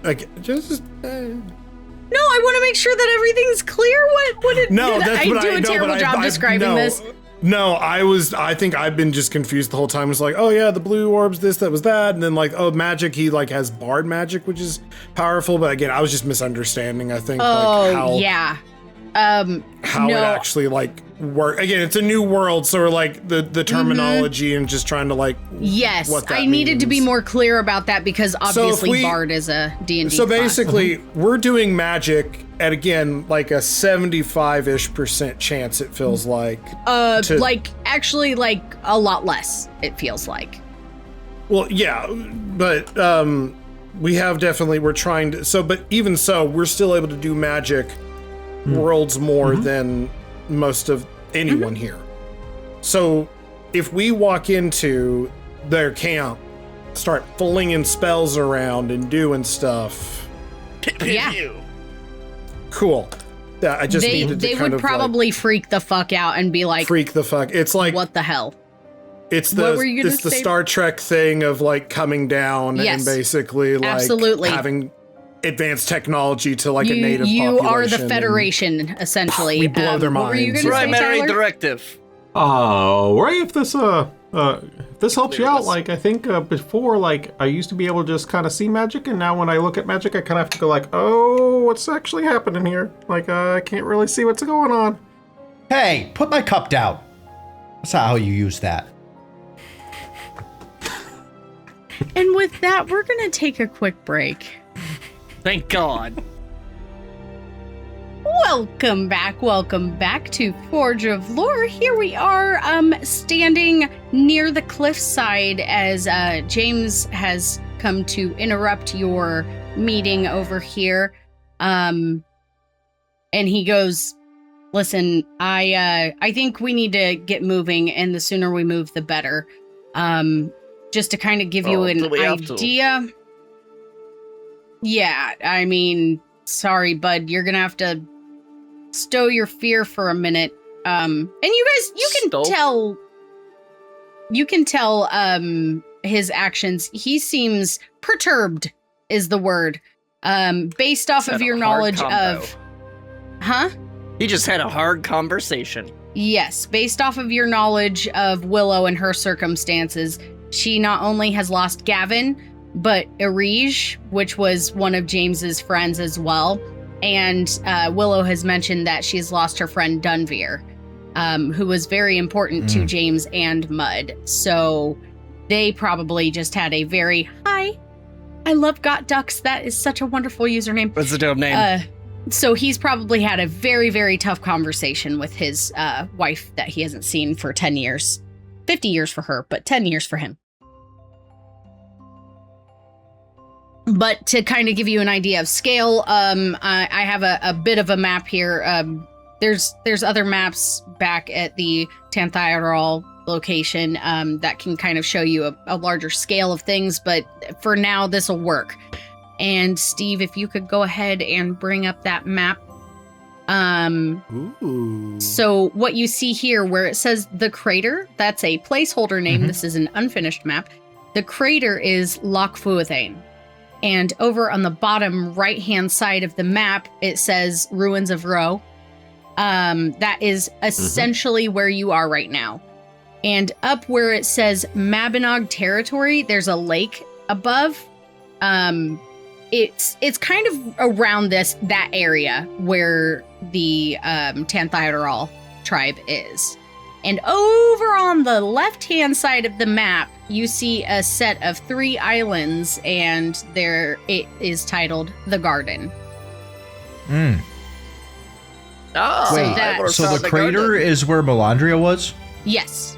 Like just. No, I want to make sure that everything's clear. What did That's I what do a terrible job describing this? No, I think I've been just confused the whole time. It's like, oh yeah, the blue orbs, this, that was that. And then like, oh, magic, he like has bard magic, which is powerful. But again, I was just misunderstanding, I think. Oh, yeah. How it actually like work. Again, it's a new world. So we're like the terminology and just trying to like. Yes, what that I needed to be means. more clear about that because obviously bard is a D&D So class. basically, we're doing magic at, again, like a 75-ish% chance, it feels like. Like, actually, like, a lot less, it feels like. Well, yeah, but we have definitely, we're trying to, so, but even so, we're still able to do magic worlds more than most of anyone here. So if we walk into their camp, start flinging spells around and doing stuff. Yeah. Cool. Yeah, I just needed to They kind would of probably freak the fuck out and be like, freak the fuck. It's like, what the hell? It's What were the you gonna it's the say? Star Trek thing of like coming down Yes. and basically like Absolutely. having advanced technology to like a native You population. are the and- Federation, essentially. We blow their What were you minds. gonna say, Primary Tyler? directive. Ray, if this helps you out, Clearless. like I think before, like I used to be able to just kind of see magic, and now when I look at magic, I kind of have to go like, oh, what's actually happening here? Like I can't really see what's going on. Hey, put my cup down. That's not how you use that. And with that, we're going to take a quick break. Thank God. Welcome back to Forge of Lore. Here we are, standing near the cliffside as James has come to interrupt your meeting over here. And he goes, listen, I think we need to get moving, and the sooner we move, the better. Just to kind of give you an do we have to? idea. Yeah, I mean, sorry, bud, you're gonna have to stow your fear for a minute. And you guys, you can tell his actions. He seems perturbed is the word. Based off of Had a your hard knowledge combo. of, huh? He just had a hard conversation. Yes, based off of your knowledge of Willow and her circumstances, she not only has lost Gavin, but Erige, which was one of James's friends as well. And Willow has mentioned that she's lost her friend Dunveer, who was very important to James and Mud. So they probably just had a very, hi, I love Got Ducks. That is such a wonderful username. What's the dope name? So he's probably had a very, very tough conversation with his wife that he hasn't seen for 10 years. 50 years for her, but 10 years for him. But to kind of give you an idea of scale, I have a bit of a map here. There's other maps back at the Tanthiral location that can kind of show you a larger scale of things, but for now, this will work. And Steve, if you could go ahead and bring up that map. Ooh. So what you see here where it says the crater, that's a placeholder name. This is an unfinished map. The crater is Loch Fuathane. And over on the bottom right-hand side of the map, it says Ruins of Roe. That is essentially where you are right now. And up where it says Mabinogi territory, there's a lake above. It's kind of around that area where the Tanthiodorol tribe is. And over on the left-hand side of the map, you see a set of 3 islands, and there it is titled The Garden. Oh, so the crater is where Melandria was? Yes.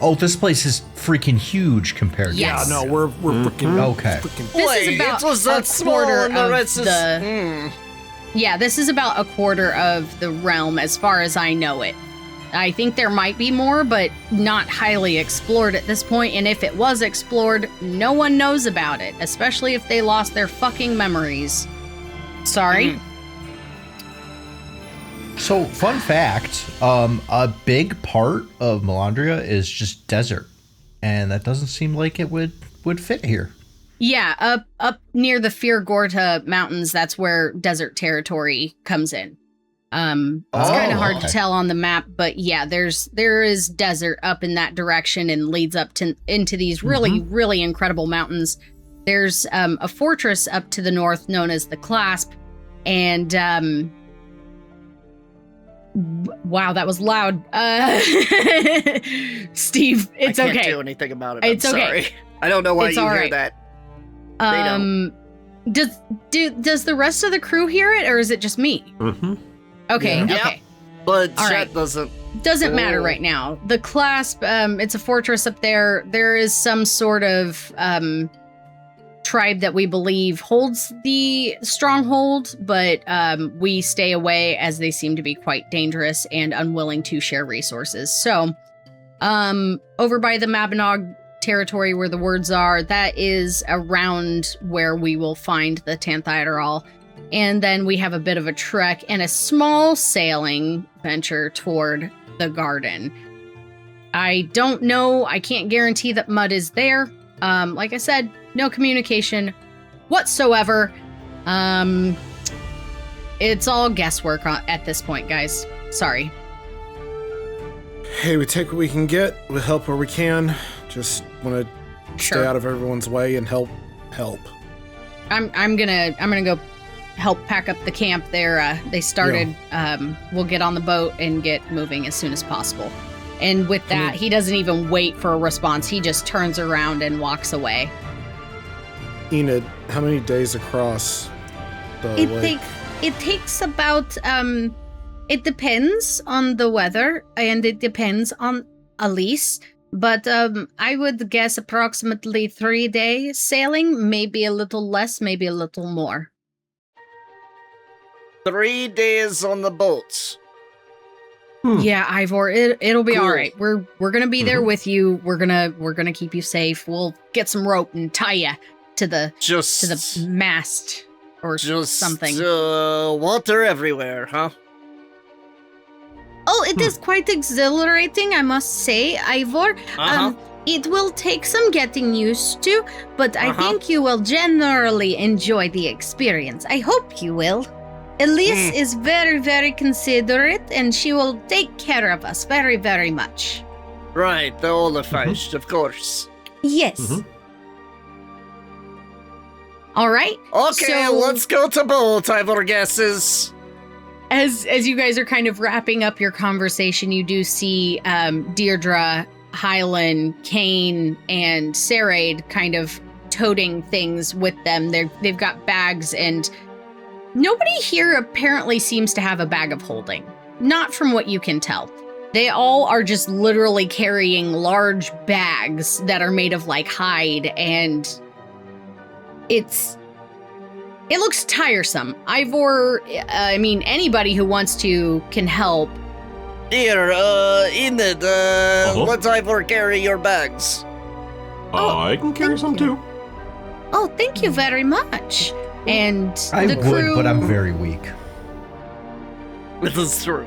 Oh, this place is freaking huge compared to Yes. Yeah, no, we're freaking okay. This is about it was that small and the rest is... Yeah, this is about a quarter of the realm as far as I know it. I think there might be more, but not highly explored at this point, and if it was explored, no one knows about it, especially if they lost their fucking memories. Sorry. So, fun fact, a big part of Melandria is just desert, and that doesn't seem like it would fit here. Yeah, up near the Fyrgorta mountains, that's where desert territory comes in. It's kind of hard to tell on the map, but yeah, there is desert up in that direction and leads up into these really, really incredible mountains. There's a fortress up to the north known as the Clasp, and wow, that was loud. Steve, it's okay. I can't do anything about it. It's I'm okay. Sorry. I don't know why you hear right. that. They don't. Does the rest of the crew hear it, or is it just me? Okay, Yeah. okay. But All chat right. doesn't matter right now. The Clasp, it's a fortress up there. There is some sort of tribe that we believe holds the stronghold, but we stay away as they seem to be quite dangerous and unwilling to share resources. So, over by the Mabinogi territory where the words are, that is around where we will find the Tanthiodorol. And then we have a bit of a trek and a small sailing venture toward the garden. I don't know. I can't guarantee that Mud is there. Like I said, no communication whatsoever. It's all guesswork at this point, guys. Sorry. Hey, we take what we can get. We help where we can. Just want to stay out of everyone's way and help. I'm gonna go help pack up the camp there. They started. We'll get on the boat and get moving as soon as possible. And with that, he doesn't even wait for a response. He just turns around and walks away. Enid, how many days across the lake? It takes about it depends on the weather and it depends on Alys, but I would guess approximately 3 days sailing, maybe a little less, maybe a little more. 3 days on the boats. Yeah, Ivor, it'll be Cool. all right. We're gonna be there with you. We're gonna keep you safe. We'll get some rope and tie you to the mast or something. Water everywhere, huh? Oh, it is quite exhilarating, I must say, Ivor. It will take some getting used to, but I think you will generally enjoy the experience. I hope you will. Alys is very, very considerate, and she will take care of us very, very much. Right, the Olafeist, of course. Yes. All right. Okay, so, let's go to boat, Ivor guesses. As you guys are kind of wrapping up your conversation, you do see Deirdre, Hylan, Cain, and Saraid kind of toting things with them. They've got bags, and nobody here apparently seems to have a bag of holding. Not from what you can tell. They all are just literally carrying large bags that are made of like hide, and it looks tiresome. Ivor, anybody who wants to can help. Here, Enid, let Ivor carry your bags. I can carry some too. Oh, thank you very much. And I crew, would, but I'm very weak. This is true.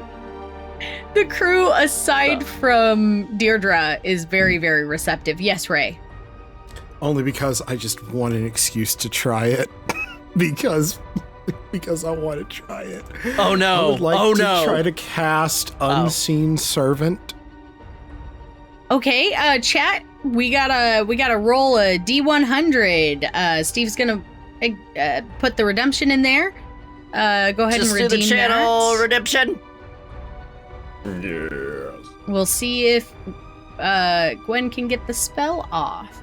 The crew, aside from Deirdre, is very, very receptive. Yes, Ray. Only because I just want an excuse to try it. Because because I want to try it. Oh no! I would like to try to cast Unseen Servant. Okay, chat. We gotta roll a D100. Steve's gonna put the redemption in there. Go ahead and redeem do the channel that. redemption. Yes. We'll see if Gwen can get the spell off.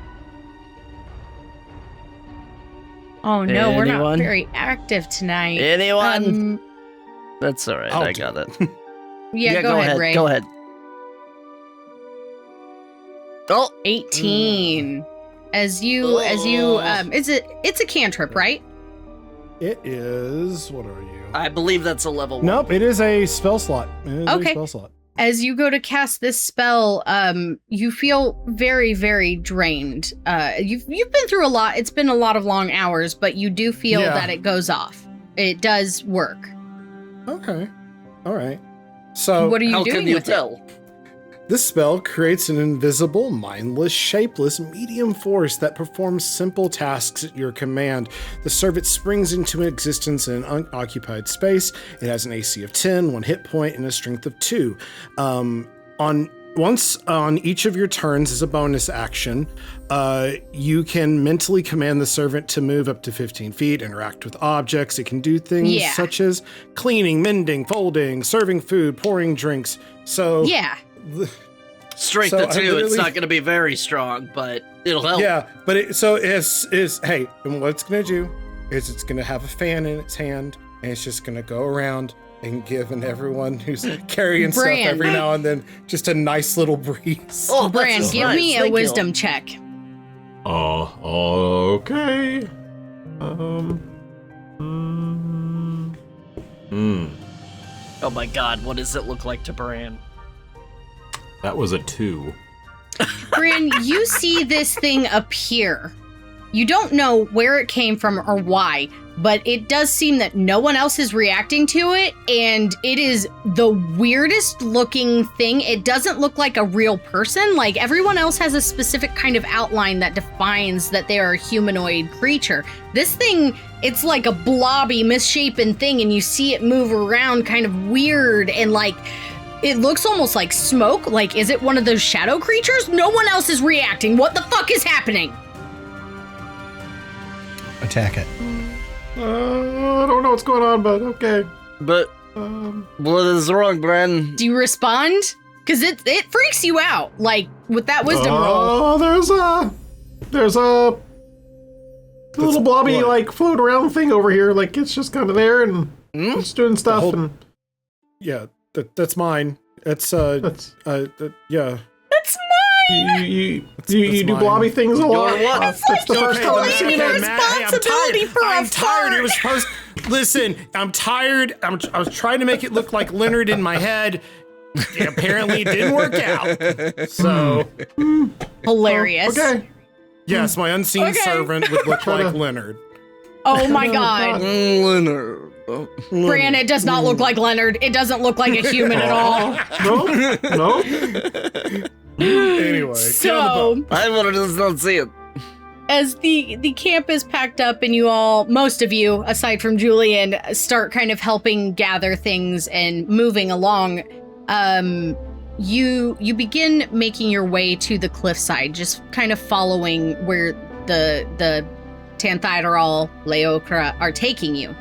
Oh no, we're not very active tonight. Anyone? That's all right. I got it. Yeah, go ahead, Ray. Go ahead. Oh, 18. It's a cantrip, right? It is. What are you? I believe that's a level 1. Nope, it is a spell slot. Okay. As you go to cast this spell, you feel very, very drained. You've been through a lot. It's been a lot of long hours, but you do feel that it goes off. It does work. Okay. All right. So what are you doing can you with tell? it? This spell creates an invisible, mindless, shapeless, medium force that performs simple tasks at your command. The servant springs into existence in an unoccupied space. It has an AC of 10, 1 hit point, and a strength of 2. Once on each of your turns as a bonus action, you can mentally command the servant to move up to 15 feet, interact with objects. It can do things such as cleaning, mending, folding, serving food, pouring drinks. So Strength of 2, it's not going to be very strong, but it'll help. Yeah, but hey, and what it's going to do is it's going to have a fan in its hand, and it's just going to go around and giving everyone who's carrying stuff every now and then just a nice little breeze. Oh, Bran, give me a wisdom check. Okay. Oh my god, what does it look like to Bran? That was a 2. Bran, you see this thing appear. You don't know where it came from or why, but it does seem that no one else is reacting to it, and it is the weirdest looking thing. It doesn't look like a real person. Like, everyone else has a specific kind of outline that defines that they are a humanoid creature. This thing, it's like a blobby, misshapen thing, and you see it move around kind of weird, and like, it looks almost like smoke. Like, is it one of those shadow creatures? No one else is reacting. What the fuck is happening? Attack it. I don't know what's going on, but okay. But what is wrong, Bran? Do you respond? Because it freaks you out. Like, with that wisdom roll. Oh, there's a little blobby like float around thing over here. Like, it's just kind of there and it's doing stuff. Yeah. That's mine. That's yeah. That's mine. You do blobby things a lot. It's like the first time I've seen it. Responsibility for I'm tired. It was supposed. Listen, I'm tired. I was trying to make it look like Leonard in my head. Apparently, it didn't work out. So hilarious. Okay. Yes, my unseen servant would look like Leonard. Oh my god. Leonard. Bran, it does not look like Leonard. It doesn't look like a human at all. No. Anyway, so I does not see it. As the camp is packed up and you all, most of you, aside from Julian, start kind of helping gather things and moving along, you begin making your way to the cliffside, just kind of following where the Tanthiderol Leokra are taking you.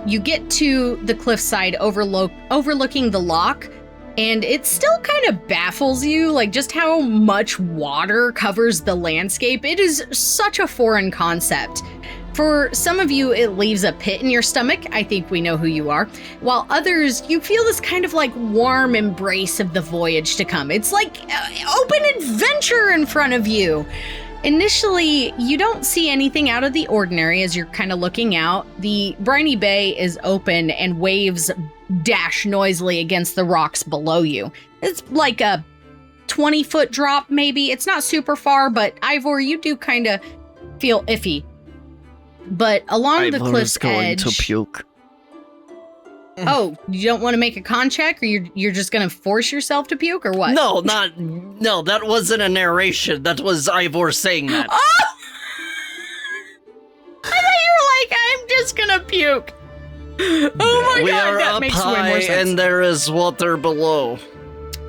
You get to the cliffside overlooking the lock, and it still kind of baffles you, like just how much water covers the landscape. It is such a foreign concept. For some of you, it leaves a pit in your stomach. I think we know who you are. While others, you feel this kind of like warm embrace of the voyage to come. It's like open adventure in front of you. Initially, you don't see anything out of the ordinary as you're kind of looking out. The briny bay is open and waves dash noisily against the rocks below you. It's like a 20-foot drop, maybe. It's not super far, but Ivor, you do kind of feel iffy. But along the cliff's edge... to puke. Oh, you don't want to make a con check, or you're just going to force yourself to puke, or what? No, that wasn't a narration. That was Ivor saying that. Oh! I thought you were like, I'm just going up makes way more high sense. and there is water below.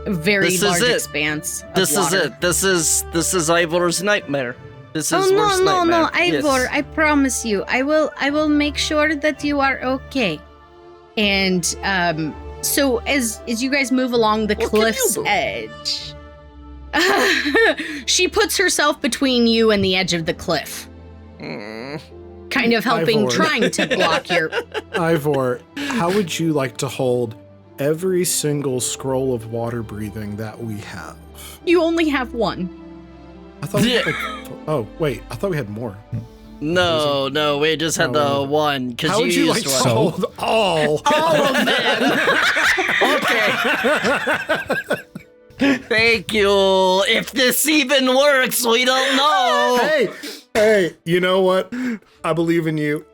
Very This large is it. expanse. Of This water. is it. This is Ivor's nightmare. This is worst no, nightmare. Ivor, Yes. I promise you, I will make sure that you are okay. And so as you guys move along the What can you cliff's do? edge, she puts herself between you and the edge of the cliff, kind of helping, Ivor. trying to block your. Ivor, how would you like to hold every single scroll of water breathing that we have? You only have one. I thought we had oh, wait. I thought we had more. No, we just had the one because How you would you like used to one. hold all? All of them. Okay. Thank you. If this even works, we don't know. Hey, you know what? I believe in you.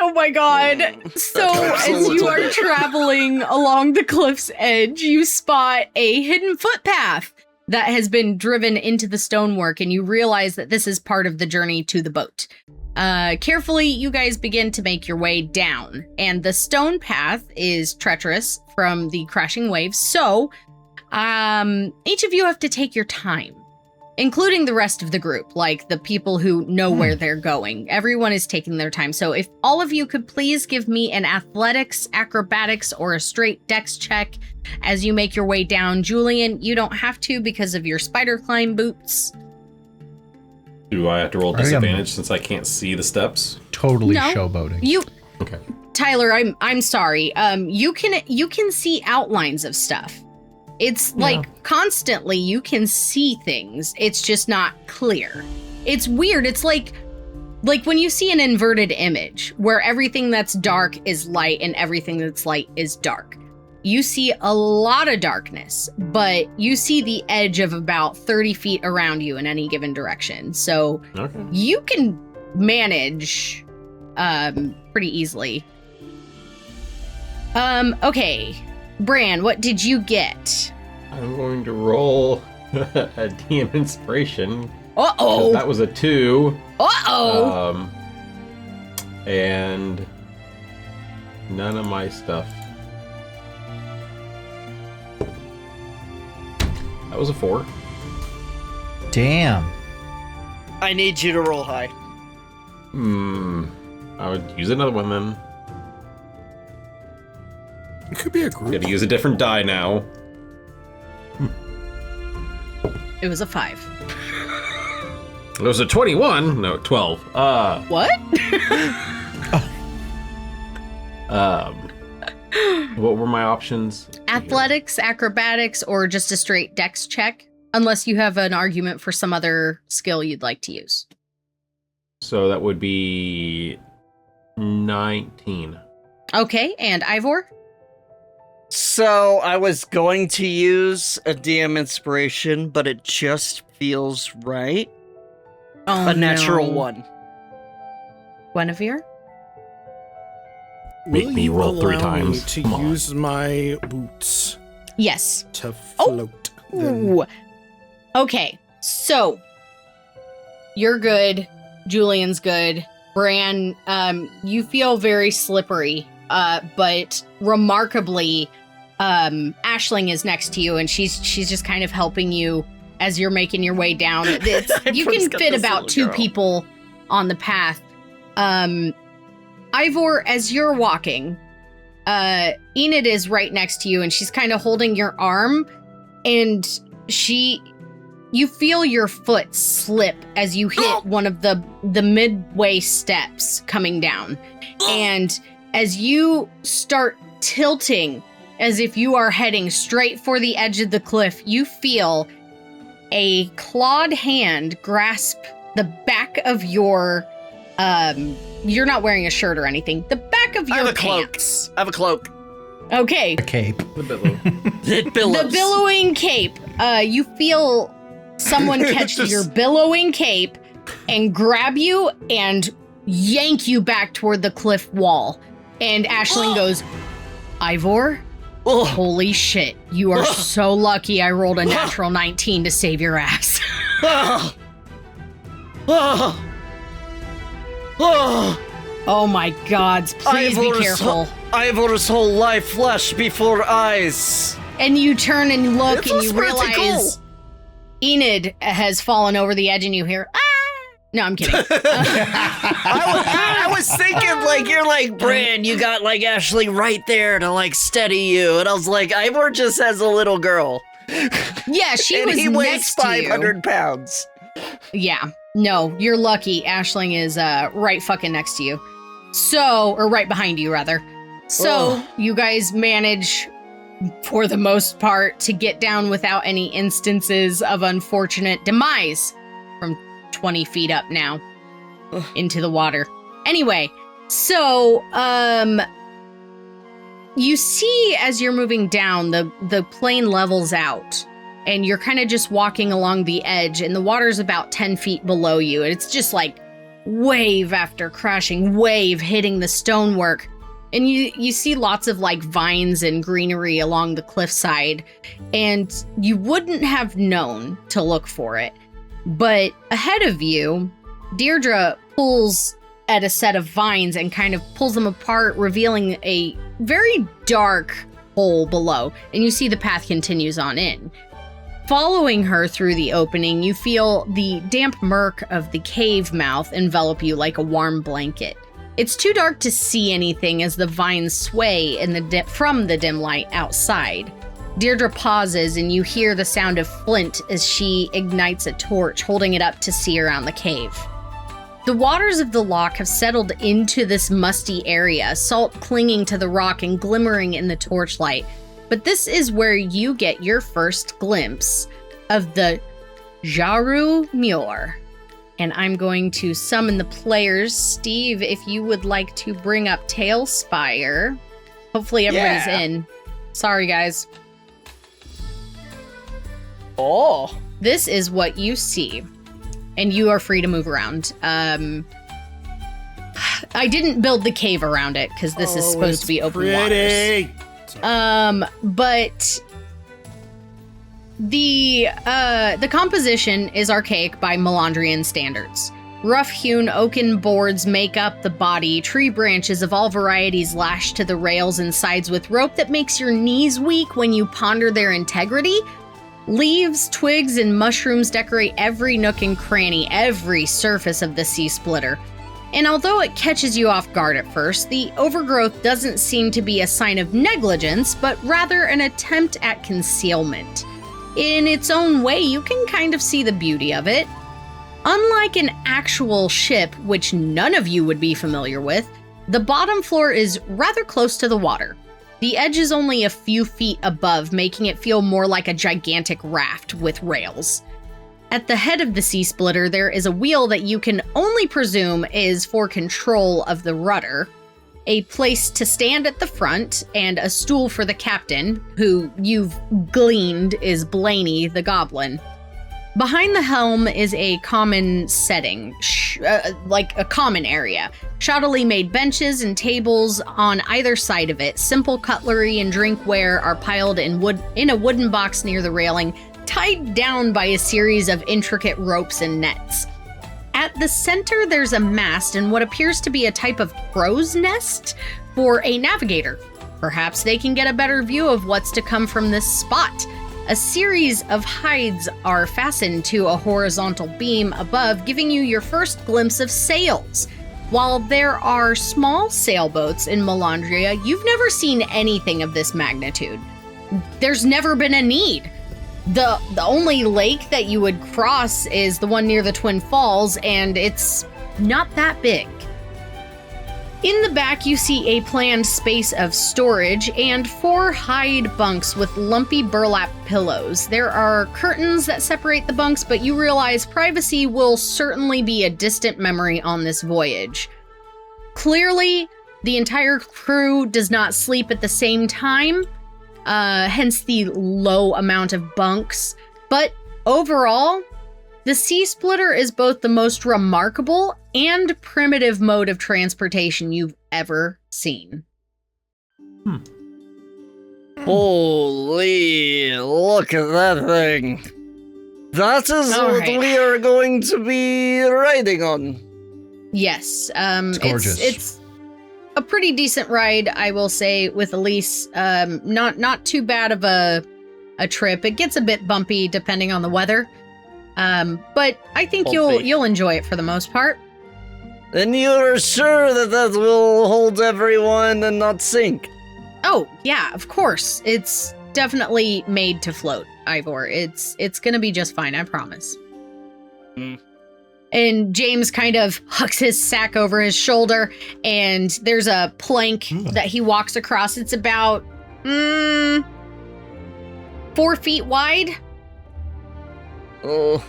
Oh my god. So as you are traveling along the cliff's edge, you spot a hidden footpath that has been driven into the stonework, and you realize that this is part of the journey to the boat. Carefully, you guys begin to make your way down, and the stone path is treacherous from the crashing waves, so each of you have to take your time, including the rest of the group, like the people who know where they're going. Everyone is taking their time. So if all of you could please give me an athletics, acrobatics, or a straight dex check as you make your way down. Julian, you don't have to because of your spider climb boots. Do I have to roll I am- disadvantage since I can't see the steps? Totally No. showboating. You, Okay. Tyler, I'm sorry. You can see outlines of stuff. It's like constantly you can see things. It's just not clear. It's weird. It's like when you see an inverted image where everything that's dark is light and everything that's light is dark. You see a lot of darkness, but you see the edge of about 30 feet around you in any given direction. So Okay. you can manage pretty easily. Okay. Bran, what did you get? I'm going to roll a DM inspiration. 'cause Uh-oh. That was a 2. Uh-oh. And none of my stuff. That was a 4. Damn. I need you to roll high. I would use another one then. It could be a group. Gotta use a different die now. It was a 5. It was a 21. No, 12. What? What were my options? Athletics, acrobatics, or just a straight dex check? Unless you have an argument for some other skill you'd like to use. So that would be 19. Okay, and Ivor? So I was going to use a DM inspiration, but it just feels right. Oh, A natural no. one. Guinevere? Make Will me you roll 3 allow me times. to Come on. use my boots Yes. to float them. Ooh. Okay, so you're good. Julian's good. Bran, you feel very slippery, but remarkably, Aisling is next to you, and she's just kind of helping you as you're making your way down. You can got fit this about little 2 girl. people on the path. Ivor, as you're walking, Enid is right next to you, and she's kind of holding your arm, and you feel your foot slip as you hit one of the midway steps coming down. And as you start tilting as if you are heading straight for the edge of the cliff, you feel a clawed hand grasp the back of your you're not wearing a shirt or anything. The back of I your have a cloak. pants. I have a cloak. Okay. A cape. The billow. It billows. The billowing cape. You feel someone catch Just- your billowing cape and grab you and yank you back toward the cliff wall. And Aisling goes, Ivor, Oh, holy shit. You are so lucky I rolled a natural 19 to save your ass. oh, oh, oh. Oh my gods, please be Ivor's careful. Ivor's whole life flashed before eyes. And you turn and look It and was you pretty realize cool. Enid has fallen over the edge and you hear, ah! No, I'm kidding. I was thinking, like, you're like, Bran, you got, like, Ashley right there to, like, steady you. And I was like, Ivor just has a little girl. Yeah, she and was he weighs next to you. 500 pounds. Yeah. No, you're lucky. Aisling is right fucking next to you. So, or right behind you, rather. So, you guys manage, for the most part, to get down without any instances of unfortunate demise from 20 feet up now into the water. Anyway, so, you see as you're moving down, the plane levels out. And you're kind of just walking along the edge, and the water's about 10 feet below you. And it's just like wave after crashing wave hitting the stonework. And you see lots of like vines and greenery along the cliffside. And you wouldn't have known to look for it. But ahead of you, Deirdre pulls at a set of vines and kind of pulls them apart, revealing a very dark hole below. And you see the path continues on in. Following her through the opening, you feel the damp murk of the cave mouth envelop you like a warm blanket. It's too dark to see anything as the vines sway in from the dim light outside. Deirdre pauses and you hear the sound of flint as she ignites a torch, holding it up to see around the cave. The waters of the loch have settled into this musty area, salt clinging to the rock and glimmering in the torchlight. But this is where you get your first glimpse of the Gearradh Muir. And I'm going to summon the players. Steve, if you would like to bring up Talespire. Hopefully everybody's in. Sorry, guys. Oh. This is what you see. And you are free to move around. I didn't build the cave around it, because this is supposed to be open waters. But the composition is archaic by Melandrian standards. Rough-hewn oaken boards make up the body, tree branches of all varieties lashed to the rails and sides with rope that makes your knees weak when you ponder their integrity. Leaves, twigs, and mushrooms decorate every nook and cranny, every surface of the sea splitter. And although it catches you off guard at first, the overgrowth doesn't seem to be a sign of negligence, but rather an attempt at concealment. In its own way, you can kind of see the beauty of it. Unlike an actual ship, which none of you would be familiar with, the bottom floor is rather close to the water. The edge is only a few feet above, making it feel more like a gigantic raft with rails. At the head of the sea splitter, there is a wheel that you can only presume is for control of the rudder, a place to stand at the front, and a stool for the captain, who you've gleaned is Blaney the goblin. Behind the helm is a common setting, like a common area. Shoddily made benches and tables on either side of it. Simple cutlery and drinkware are piled in a wooden box near the railing, tied down by a series of intricate ropes and nets. At the center, there's a mast and what appears to be a type of crow's nest for a navigator. Perhaps they can get a better view of what's to come from this spot. A series of hides are fastened to a horizontal beam above, giving you your first glimpse of sails. While there are small sailboats in Melandria, you've never seen anything of this magnitude. There's never been a need. The only lake that you would cross is the one near the Twin Falls, and it's not that big. In the back, you see a planned space of storage and 4 hide bunks with lumpy burlap pillows. There are curtains that separate the bunks, but you realize privacy will certainly be a distant memory on this voyage. Clearly, the entire crew does not sleep at the same time, hence the low amount of bunks. But overall, the sea splitter is both the most remarkable and primitive mode of transportation you've ever seen. Holy, look at that thing. That is what we are going to be riding on. Yes, it's gorgeous. It's a pretty decent ride, I will say, with Alys. Not too bad of a trip. It gets a bit bumpy depending on the weather. But I think you'll enjoy it for the most part. And you're sure that will hold everyone and not sink? Oh, yeah, of course. It's definitely made to float, Ivor. It's gonna be just fine, I promise. And James kind of hucks his sack over his shoulder, and there's a plank that he walks across. It's about 4 feet wide. Oh.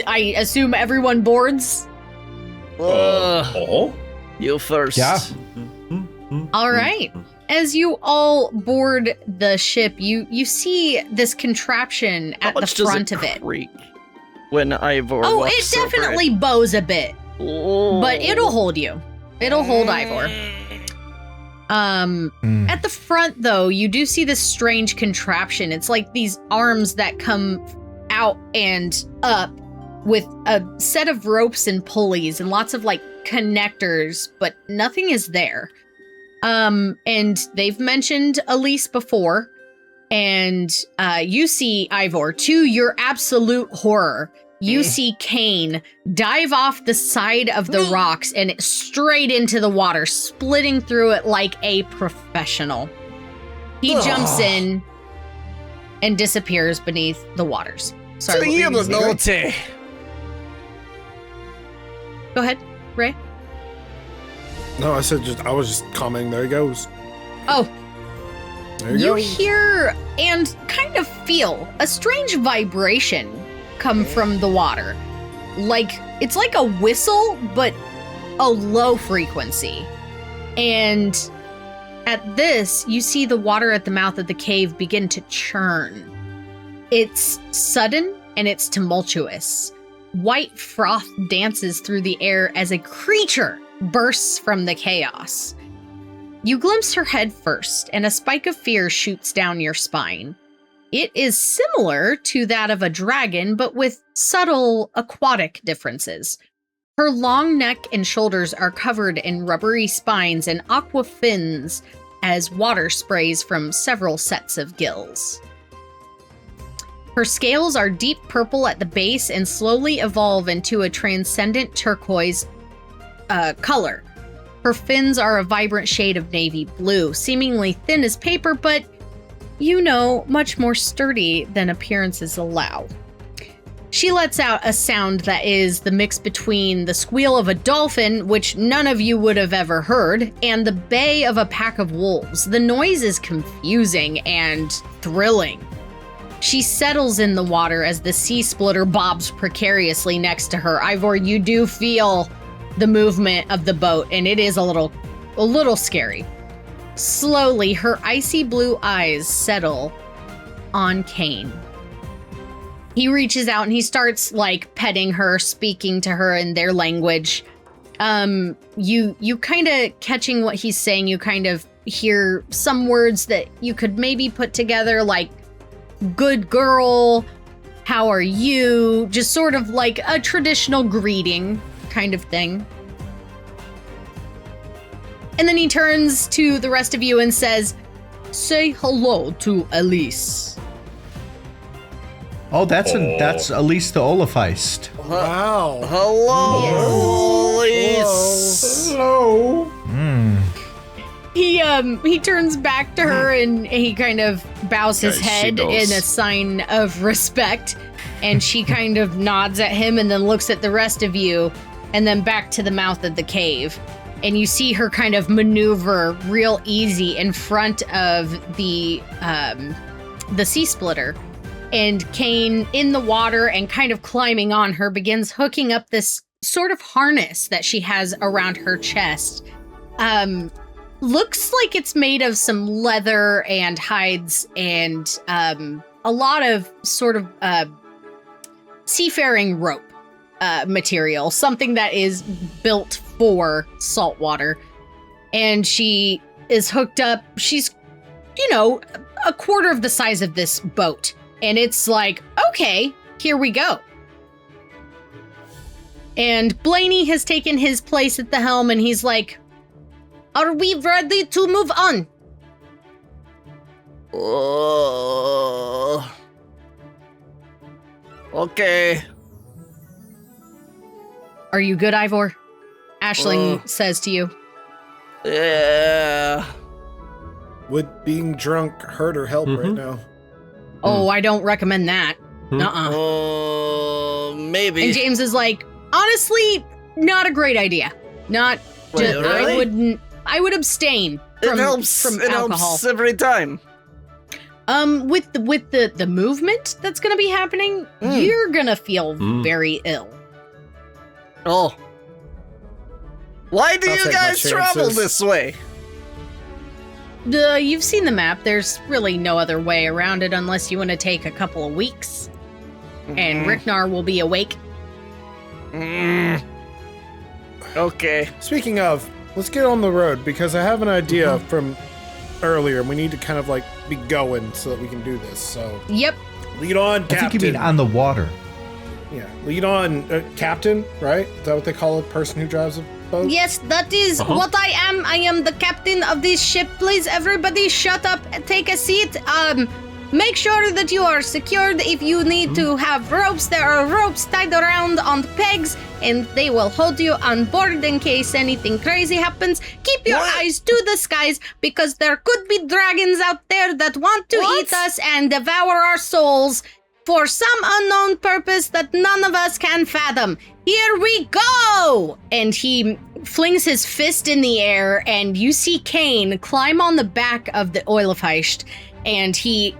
I assume everyone boards? You first. Yeah. All right. As you all board the ship, you see this contraption at the front of it. Creak when Ivor Oh, it definitely bows a bit, but it'll hold you. It'll hold Ivor. At the front, though, you do see this strange contraption. It's like these arms that come out and up with a set of ropes and pulleys and lots of like connectors, but nothing is there. And they've mentioned Alys before, and you see Ivor, to your absolute horror, you see Cairn dive off the side of the rocks and straight into the water, splitting through it like a professional. He jumps in and disappears beneath the waters. Sorry. Go ahead, Ray. No, I was just commenting. There he goes. Oh. There You goes. hear and kind of feel a strange vibration come from the water. It's like a whistle, but a low frequency. And at this, you see the water at the mouth of the cave begin to churn. It's sudden and it's tumultuous. White froth dances through the air as a creature bursts from the chaos. You glimpse her head first, and a spike of fear shoots down your spine. It is similar to that of a dragon, but with subtle aquatic differences. Her long neck and shoulders are covered in rubbery spines and aqua fins as water sprays from several sets of gills. Her scales are deep purple at the base and slowly evolve into a transcendent turquoise color. Her fins are a vibrant shade of navy blue, seemingly thin as paper, but, much more sturdy than appearances allow. She lets out a sound that is the mix between the squeal of a dolphin, which none of you would have ever heard, and the bay of a pack of wolves. The noise is confusing and thrilling. She settles in the water as the sea splitter bobs precariously next to her. Ivor, you do feel the movement of the boat, and it is a little scary. Slowly, her icy blue eyes settle on Cairn. He reaches out and he starts petting her, speaking to her in their language. You kind of catching what he's saying. You kind of hear some words that you could maybe put together, like "good girl," "how are you?" Just sort of like a traditional greeting kind of thing. And then he turns to the rest of you and says, "Say hello to Alys." Oh, that's Alys the Olafeist. Wow. Hello, Alys. Hello. He turns back to her and he kind of bows his head in a sign of respect, and she kind of nods at him and then looks at the rest of you and then back to the mouth of the cave. And you see her kind of maneuver real easy in front of the sea splitter. And Cairn, in the water and kind of climbing on her, begins hooking up this sort of harness that she has around her chest. Looks like it's made of some leather and hides and a lot of sort of seafaring rope material, something that is built for saltwater. And she is hooked up. She's, a quarter of the size of this boat. And it's like, okay, here we go. And Blaney has taken his place at the helm, and he's like, "Are we ready to move on?" Okay. Are you good, Ivor? Aisling says to you. Yeah. Would being drunk hurt or help right now? Oh, I don't recommend that. Maybe. And James is like, honestly, not a great idea. Not just, really? I would abstain from alcohol. It helps every time. With the movement that's gonna be happening, you're gonna feel very ill. Oh. Why do I'll you take my guys travel chances. this way? You've seen the map. There's really no other way around it unless you want to take a couple of weeks. And Riknar will be awake. Okay. Speaking of, let's get on the road because I have an idea from earlier. We need to kind of like be going so that we can do this. So Yep. lead on, Captain. I think you mean on the water. Yeah, lead on, Captain. Right? Is that what they call a person who drives a boat? Yes, that is what I am. I am the captain of this ship. Please, everybody, shut up and take a seat. Make sure that you are secured. If you need to have ropes, there are ropes tied around on pegs, and they will hold you on board in case anything crazy happens. Keep your eyes to the skies, because there could be dragons out there that want to eat us and devour our souls for some unknown purpose that none of us can fathom. Here we go! And he flings his fist in the air, and you see Cairn climb on the back of the Oilefeist, and he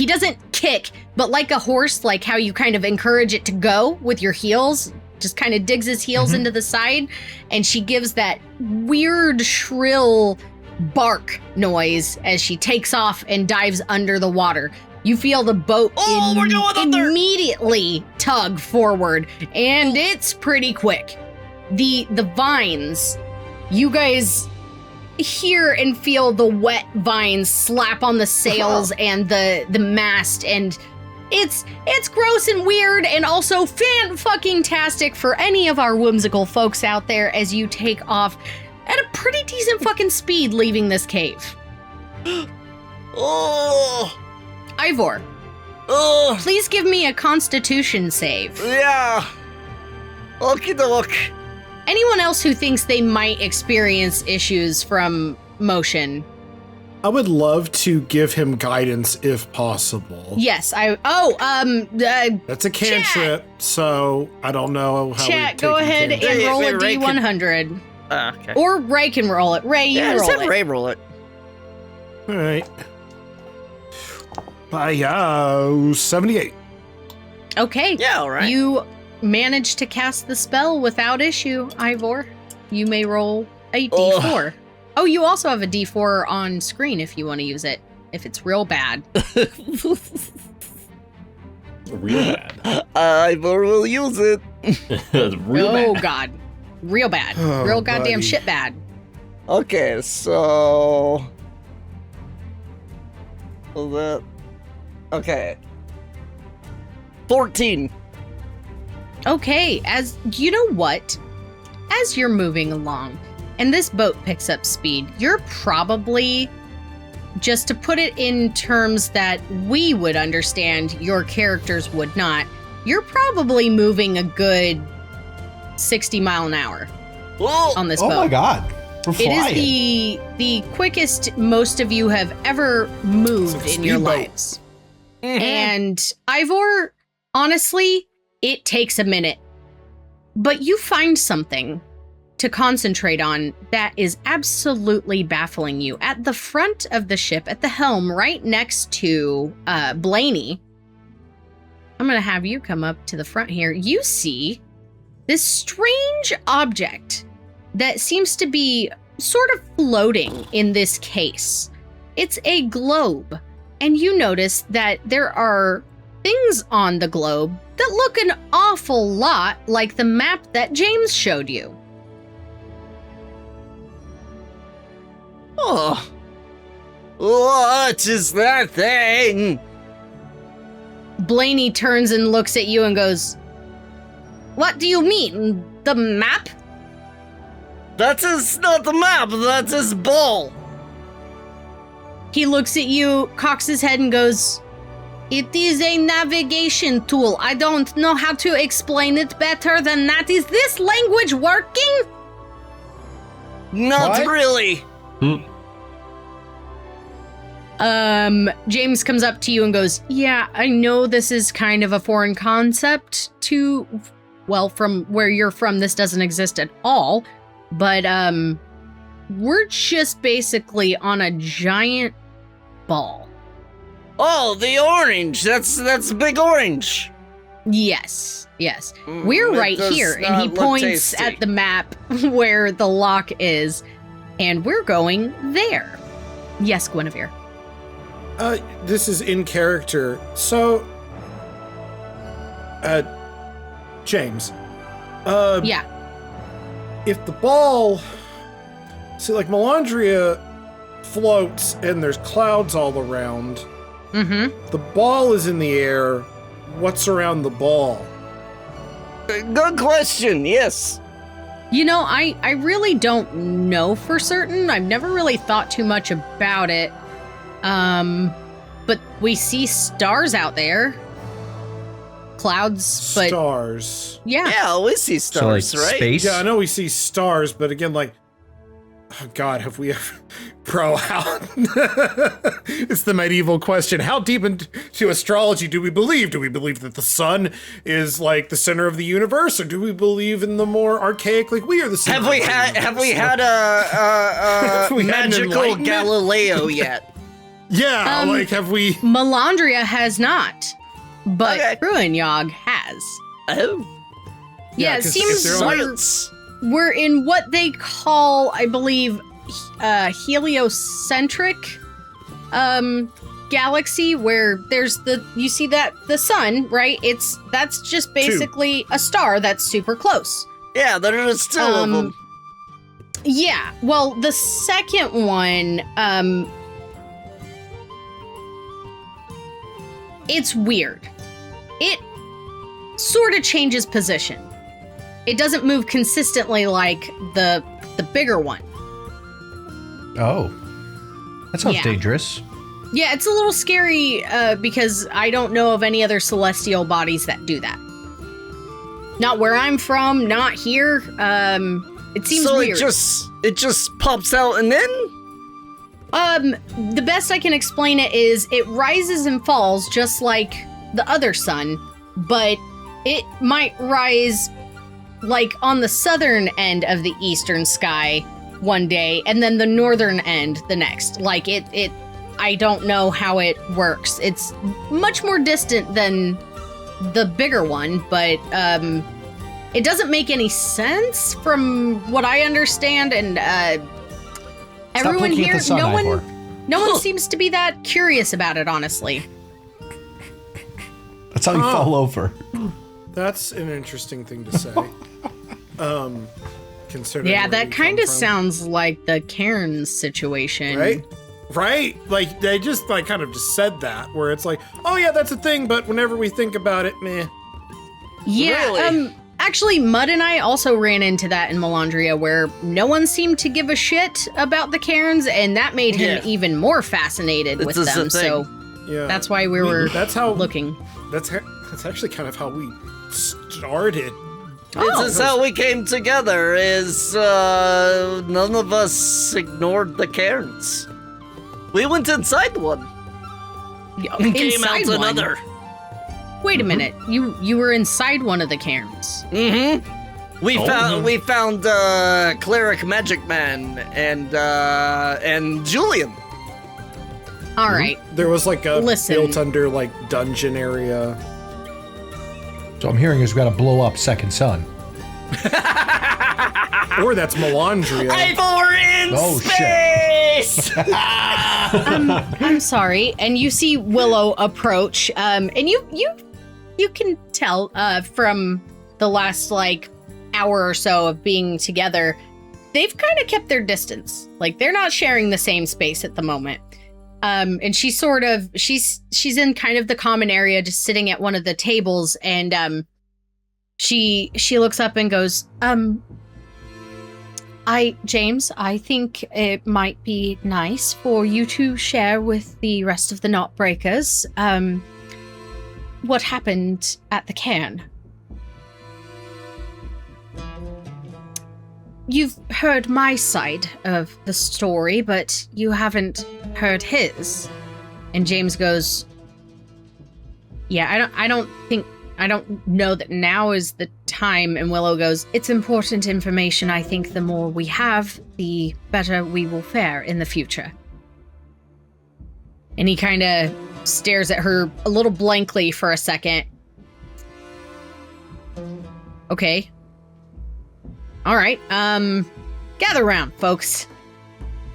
doesn't kick, but like a horse, like how you kind of encourage it to go with your heels, just kind of digs his heels into the side, and she gives that weird, shrill bark noise as she takes off and dives under the water. You feel the boat immediately tug forward, and it's pretty quick. The vines, you guys hear and feel the wet vines slap on the sails and the mast, and it's gross and weird, and also fan-fucking-tastic for any of our whimsical folks out there as you take off at a pretty decent fucking speed leaving this cave. Ivor, please give me a Constitution save. Yeah. Okie doke. Anyone else who thinks they might experience issues from motion? I would love to give him guidance if possible. Yes, That's a cantrip, so I don't know how Chat, go ahead and roll a D100. Okay. Or Ray can roll it. Ray, you roll just have it. Ray roll it. All right. By 78. Okay. Yeah, all right. You managed to cast the spell without issue, Ivor. You may roll a D4. Oh, you also have a D4 on screen if you want to use it, if it's real bad. Real bad. Ivor will use it. Real bad. God. Real bad. Oh, real goddamn buddy. shit bad. Okay, so... Okay. 14. Okay, as you know what? As you're moving along and this boat picks up speed, you're probably, just to put it in terms that we would understand, your characters would not, you're probably moving a good 60 mile an hour on this boat. Oh my god. We're It flying. is the quickest most of you have ever moved It's like a in your speedboat. lives. And Ivor, honestly, it takes a minute. But you find something to concentrate on that is absolutely baffling you. At the front of the ship, at the helm, right next to Blaney, I'm going to have you come up to the front here. You see this strange object that seems to be sort of floating in this case. It's a globe, and you notice that there are things on the globe that look an awful lot like the map that James showed you. Oh. What is that thing? Blaney turns and looks at you and goes, "What do you mean? the map? That is not the map, that is ball. He looks at you, cocks his head, and goes, "It is a navigation tool. I don't know how to explain it better than that. Is this language working?" Not What? really. James comes up to you and goes, "Yeah, I know this is kind of a foreign concept to, well, from where you're from, this doesn't exist at all. But, we're just basically on a giant ball." Oh, the orange. That's big orange. Yes. We're It right does here. And not he look points tasty. at the map where the lock is. And we're going there. Yes, Guinevere. This is in character. So, James. Yeah. If the ball, see, like Melandria floats and there's clouds all around. Mm-hmm. The ball is in the air. What's around the ball? Good question, yes. You know, I really don't know for certain. I've never really thought too much about it. But we see stars out there. Clouds, but Stars. yeah. Yeah, we see stars, so like right? space. Yeah, I know we see stars, but again, like, oh God, have we ever, bro, how, it's the medieval question. How deep into astrology do we believe? Do we believe that the sun is like the center of the universe, or do we believe in the more archaic, like we are the center? Have we had a We had an magical enlightenment? Galileo yet? Yeah, like have we? Melandria has not, but Okay. Ruinyog has. Oh, Yeah, it 'cause seems if they're science. we're in what they call, I believe, heliocentric galaxy, where there's you see that the sun, right? That's just basically a star that's super close. Yeah, there is two of them. Yeah, well, the second one, it's weird. It sort of changes position. It doesn't move consistently like the bigger one. Oh, that sounds Yeah. dangerous. Yeah, it's a little scary because I don't know of any other celestial bodies that do that. Not where I'm from, not here. It seems So weird. it just pops out and then? The best I can explain it is it rises and falls just like the other sun, but it might rise like on the southern end of the eastern sky one day and then the northern end the next. Like it I don't know how it works. It's much more distant than the bigger one, but it doesn't make any sense from what I understand, and everyone looking at here, the sun, Ivor. no one seems to be that curious about it, honestly. That's how you fall over. That's an interesting thing to say. Considering Yeah, where that we kind come of from. sounds like the Cairn situation. Right? Like, they just, like, kind of just said that, where it's like, oh yeah, that's a thing, but whenever we think about it, meh. Yeah, Really? actually, Mud and I also ran into that in Melandria, where no one seemed to give a shit about the Cairns, and that made him Yeah. even more fascinated with This is them, the thing. so Yeah. that's why we were That's how, looking. that's actually kind of how we started. This is how we came together, is none of us ignored the Cairns. We went inside one. Came Inside out one? another. Wait a minute, you were inside one of the Cairns. Mm-hmm. We found Cleric Magic Man and Julian. All right, There was like a Listen. built under like dungeon area. So I'm hearing is we got to blow up Second Sun. Or that's Melandria. Ivor in Oh, shit. space! I'm sorry. And you see Willow approach, and you can tell from the last like hour or so of being together, they've kind of kept their distance. Like they're not sharing the same space at the moment. And she's in kind of the common area, just sitting at one of the tables, and She looks up and goes, James, I think it might be nice for you to share with the rest of the Knotbreakers, what happened at the Cairn. You've heard my side of the story, but you haven't heard his. And James goes, yeah, I don't know that now is the time. And Willow goes, it's important information. I think the more we have, the better we will fare in the future. And he kind of stares at her a little blankly for a second. Okay. All right. Gather around, folks.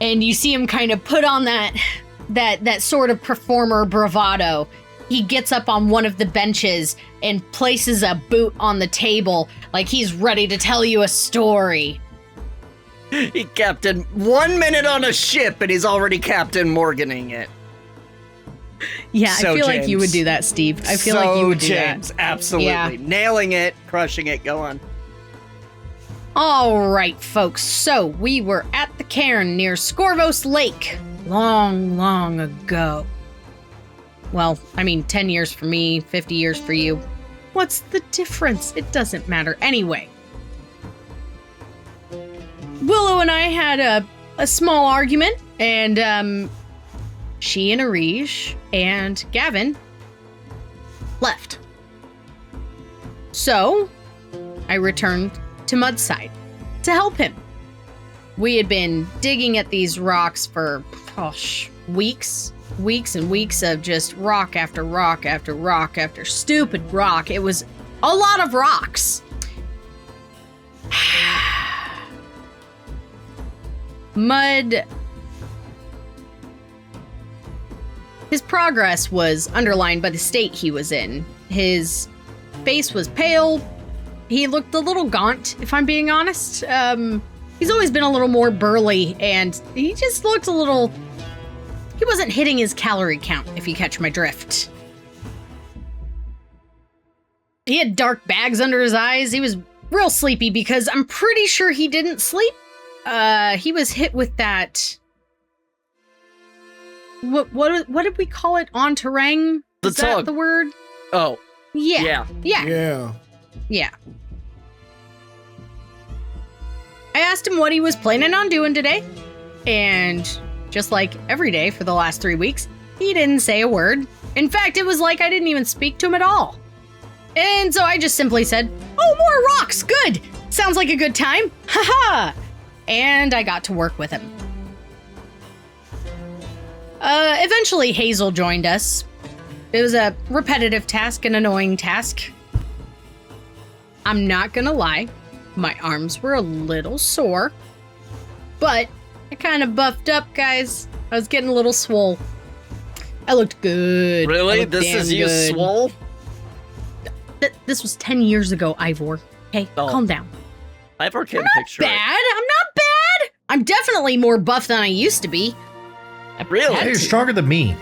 And you see him kind of put on that sort of performer bravado. He gets up on one of the benches and places a boot on the table like he's ready to tell you a story. He captained 1 minute on a ship and he's already Captain Morganing it. Yeah, I feel like you would do that, Steve. I feel like you would do James, that. Absolutely. Yeah. Nailing it, crushing it, go on. All right, folks. So we were at the Cairn near Scorvos Lake long, long ago. Well, I mean, 10 years for me, 50 years for you. What's the difference? It doesn't matter. Anyway. Willow and I had a small argument, and she and Arij and Gavin left. So, I returned to Mudside to help him. We had been digging at these rocks for, weeks and weeks of just rock after rock after rock after stupid rock. It was a lot of rocks. Mud. His progress was underlined by the state he was in. His face was pale. He looked a little gaunt, if I'm being honest. He's always been a little more burly, and he just looked a little... He wasn't hitting his calorie count, if you catch my drift. He had dark bags under his eyes. He was real sleepy because I'm pretty sure he didn't sleep. He was hit with that... What did we call it? Enterang? Is that the word? Oh. Yeah. I asked him what he was planning on doing today, and just like every day for the last 3 weeks, he didn't say a word. In fact, it was like I didn't even speak to him at all. And so I just simply said, oh, more rocks, good! Sounds like a good time, haha! And I got to work with him. Eventually Hazel joined us. It was a repetitive task, an annoying task. I'm not gonna lie, my arms were a little sore, but I kind of buffed up, guys. I was getting a little swole. I looked good. Really? This is you swole? This was 10 years ago, Ivor. Okay, calm down. Ivor can picture it. I'm not bad. I'm definitely more buff than I used to be. Really? You're stronger than me.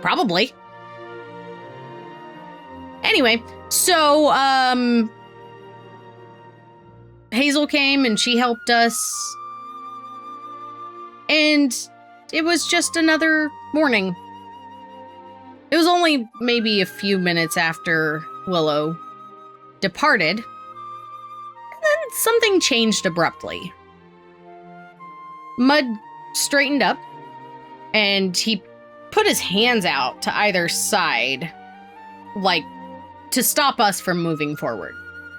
Probably. Anyway, so, Hazel came and she helped us. And it was just another morning. It was only maybe a few minutes after Willow departed. And then something changed abruptly. Mud straightened up, and he put his hands out to either side, like, to stop us from moving forward.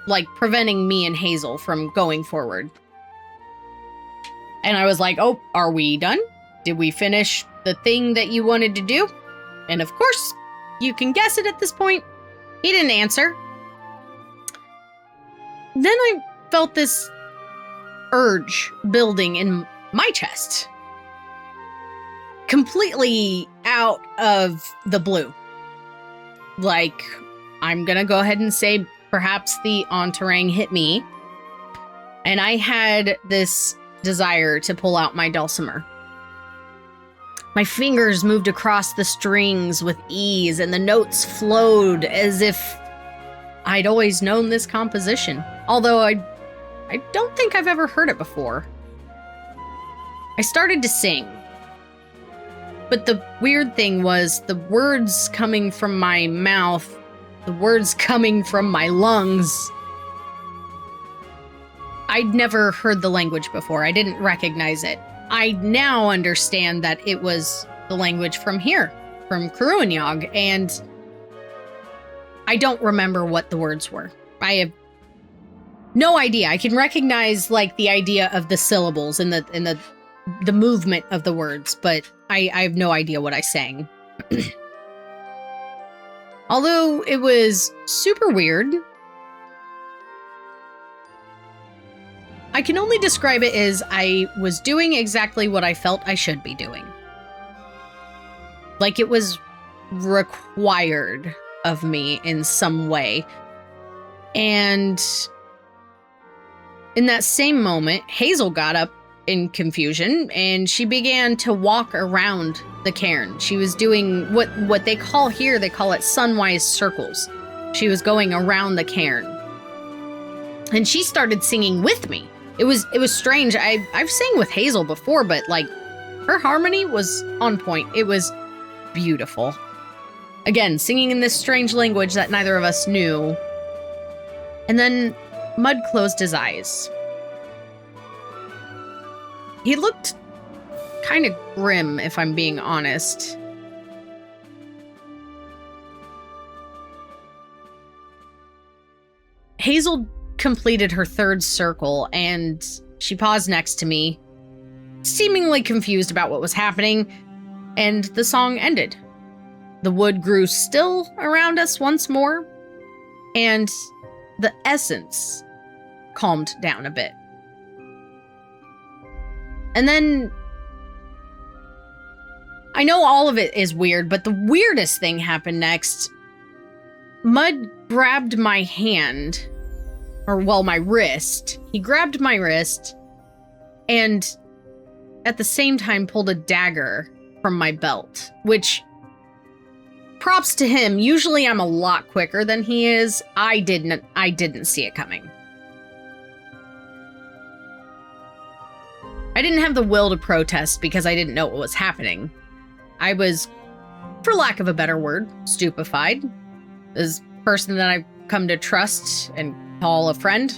Like, preventing me and Hazel from going forward. And I was like, oh, are we done? Did we finish the thing that you wanted to do? And of course, you can guess it at this point. He didn't answer. Then I felt this urge building in my chest. Completely out of the blue. Like, I'm gonna go ahead and say perhaps the Enterang hit me. And I had this desire to pull out my dulcimer. My fingers moved across the strings with ease, and the notes flowed as if I'd always known this composition, although I don't think I've ever heard it before. I started to sing. But the weird thing was the words coming from my mouth, the words coming from my lungs. I'd never heard the language before. I didn't recognize it. I now understand that it was the language from here, from Cruanyog, and I don't remember what the words were. I have no idea. I can recognize like the idea of the syllables and the movement of the words, but I have no idea what I sang. Although it was super weird, I can only describe it as I was doing exactly what I felt I should be doing. Like it was required of me in some way. And in that same moment, Hazel got up in confusion and she began to walk around the cairn. She was doing what they call here, they call it sunwise circles. She was going around the cairn. And she started singing with me. It was strange. I've sang with Hazel before, but like her harmony was on point. It was beautiful. Again, singing in this strange language that neither of us knew. And then Mud closed his eyes. He looked kind of grim, if I'm being honest. Hazel completed her third circle, and she paused next to me, seemingly confused about what was happening, and the song ended. The wood grew still around us once more, and the essence calmed down a bit. And then, I know all of it is weird, but the weirdest thing happened next. Mud grabbed my hand, my wrist. He grabbed my wrist and at the same time pulled a dagger from my belt, which, props to him. Usually I'm a lot quicker than he is. I didn't see it coming. I didn't have the will to protest because I didn't know what was happening. I was, for lack of a better word, stupefied. This person that I've come to trust and call a friend.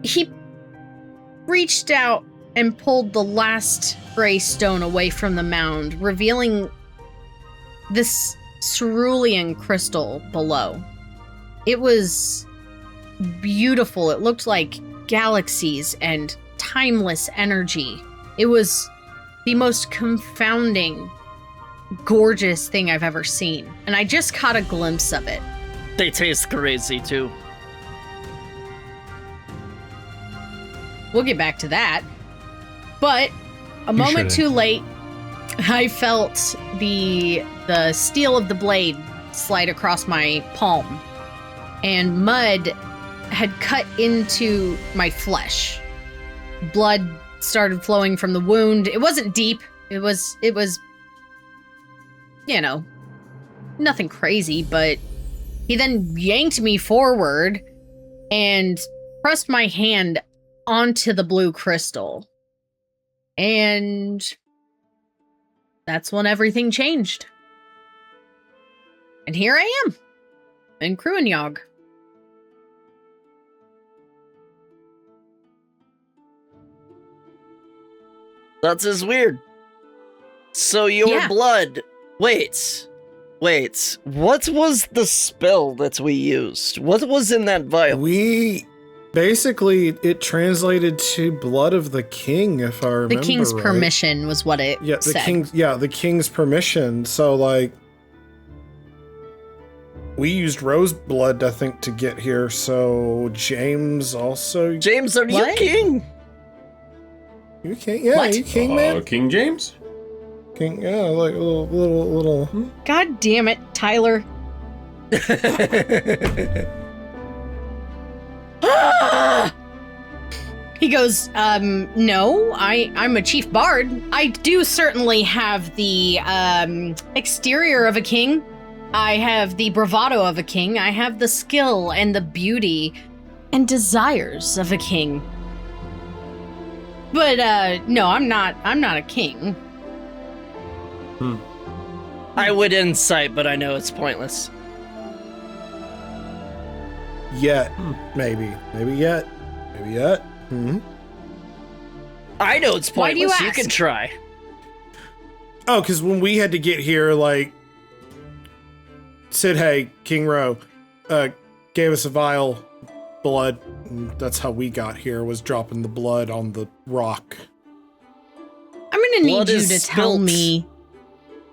He reached out and pulled the last gray stone away from the mound, revealing this cerulean crystal below. It was beautiful. It looked like galaxies and timeless energy. It was the most confounding, gorgeous thing I've ever seen. And I just caught a glimpse of it. They taste crazy too. We'll get back to that. But a moment too late, I felt the steel of the blade slide across my palm. And mud had cut into my flesh. Blood started flowing from the wound. It wasn't deep. It was, you know, nothing crazy, but he then yanked me forward and pressed my hand onto the blue crystal. And that's when everything changed. And here I am, in Cruanyog. That's just weird. So your blood... Wait. What was the spell that we used? What was in that vial? Basically, it translated to blood of the king, if I remember The king's right. permission was what it said. The king's permission. So, like, we used rose blood, I think, to get here. So James also. James, are you king? You king? Yeah, What? you king, man. King James? King, yeah, like a little. God damn it, Tyler. He goes, no, I'm a chief bard. I do certainly have the exterior of a king, I have the bravado of a king. I have the skill and the beauty and desires of a king. But no, I'm not a king. I would insight, but I know it's pointless. Yet. Maybe. Maybe yet. Maybe yet. I know it's Why do you pointless. You ask? can try. Oh, because when we had to get here, like, said, hey, King Ro, gave us a vial of blood. And that's how we got here, was dropping the blood on the rock. I'm gonna need Blood you is to tell spilt. me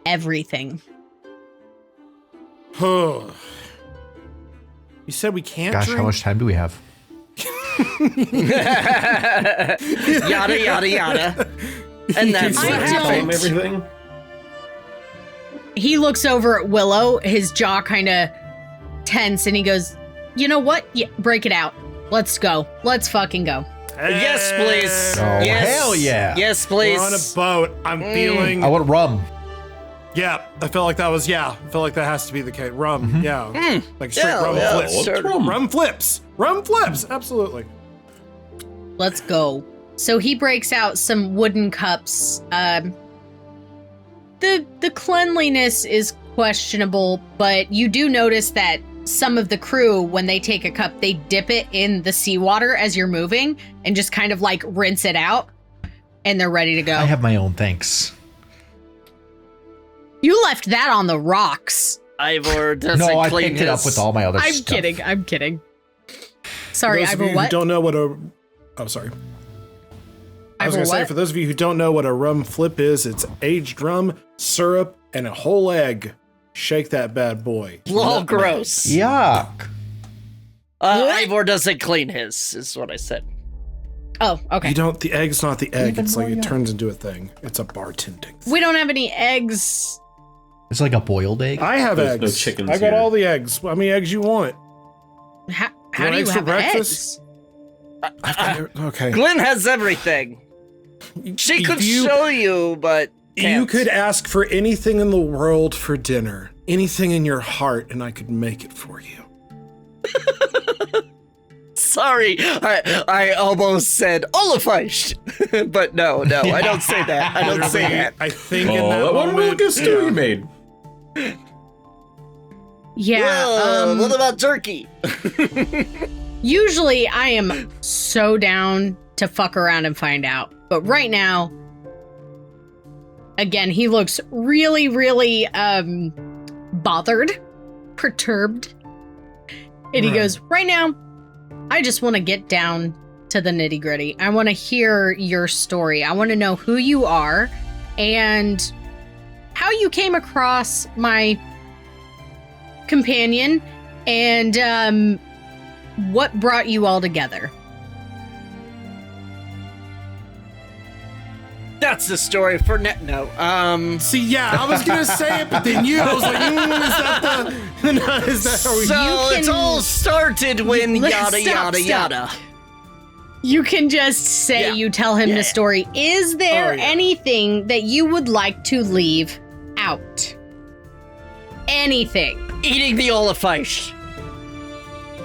everything. You said we can't Gosh, drink? how much time do we have? Yada, yada, yada. And that's I what don't- happened. Everything. He looks over at Willow, his jaw kind of tense, and he goes, "You know what? Yeah, break it out. Let's go. Let's fucking go." Yes, please. Oh, Yes. hell yeah. Yes, please. We're on a boat. I'm feeling... I want rum. Yeah, I felt like that was... Yeah, I felt like that has to be the case. Rum, yeah. Like straight Yeah, rum yeah, flips. sure. Rum flips. Rum flips, absolutely. Let's go. So he breaks out some wooden cups. The cleanliness is questionable, but you do notice that some of the crew, when they take a cup, they dip it in the seawater as you're moving and just kind of like rinse it out, and they're ready to go. I have my own, thanks. You left that on the rocks. Ivor doesn't No, I clean picked it up his- with all my other I'm stuff. kidding. Sorry, For those of Ivor, you who what? don't know what a... Oh, sorry. I was Ivor, going to say, what? for those of you who don't know what a rum flip is, it's aged rum, syrup, and a whole egg. Shake that bad boy. Lol, Nutmeg. gross. Yuck. Ivor doesn't clean his, is what I said. Oh, okay. You don't... The egg's not the egg. It's like it turns into a thing. It's a bartending thing. We don't have any eggs. It's like a boiled egg. I have There's no eggs. chickens I got here. all the eggs. How many eggs you want? How want do you eggs for have breakfast? eggs? Okay. Glenn has everything. She could You- show you, but You can't. could ask for anything in the world for dinner. Anything in your heart, and I could make it for you. Sorry, I almost said Olafeist, but no, I don't say that. I don't say that. I think in Oh, that that one moment... really good stew you made. Yeah. What about turkey? Usually I am so down to fuck around and find out. But right now, again, he looks really, really bothered, perturbed. And he goes, right now, I just want to get down to the nitty gritty. I want to hear your story. I want to know who you are and how you came across my companion and what brought you all together. That's the story for no. See, yeah, I was gonna say it, but then you, I was like, is that how we... So You it can- all started when yada Stop, yada stop. yada. You can just say Yeah. you tell him Yeah. the story. Is there Oh, yeah. anything that you would like to leave out? Anything. Eating the Olafeist.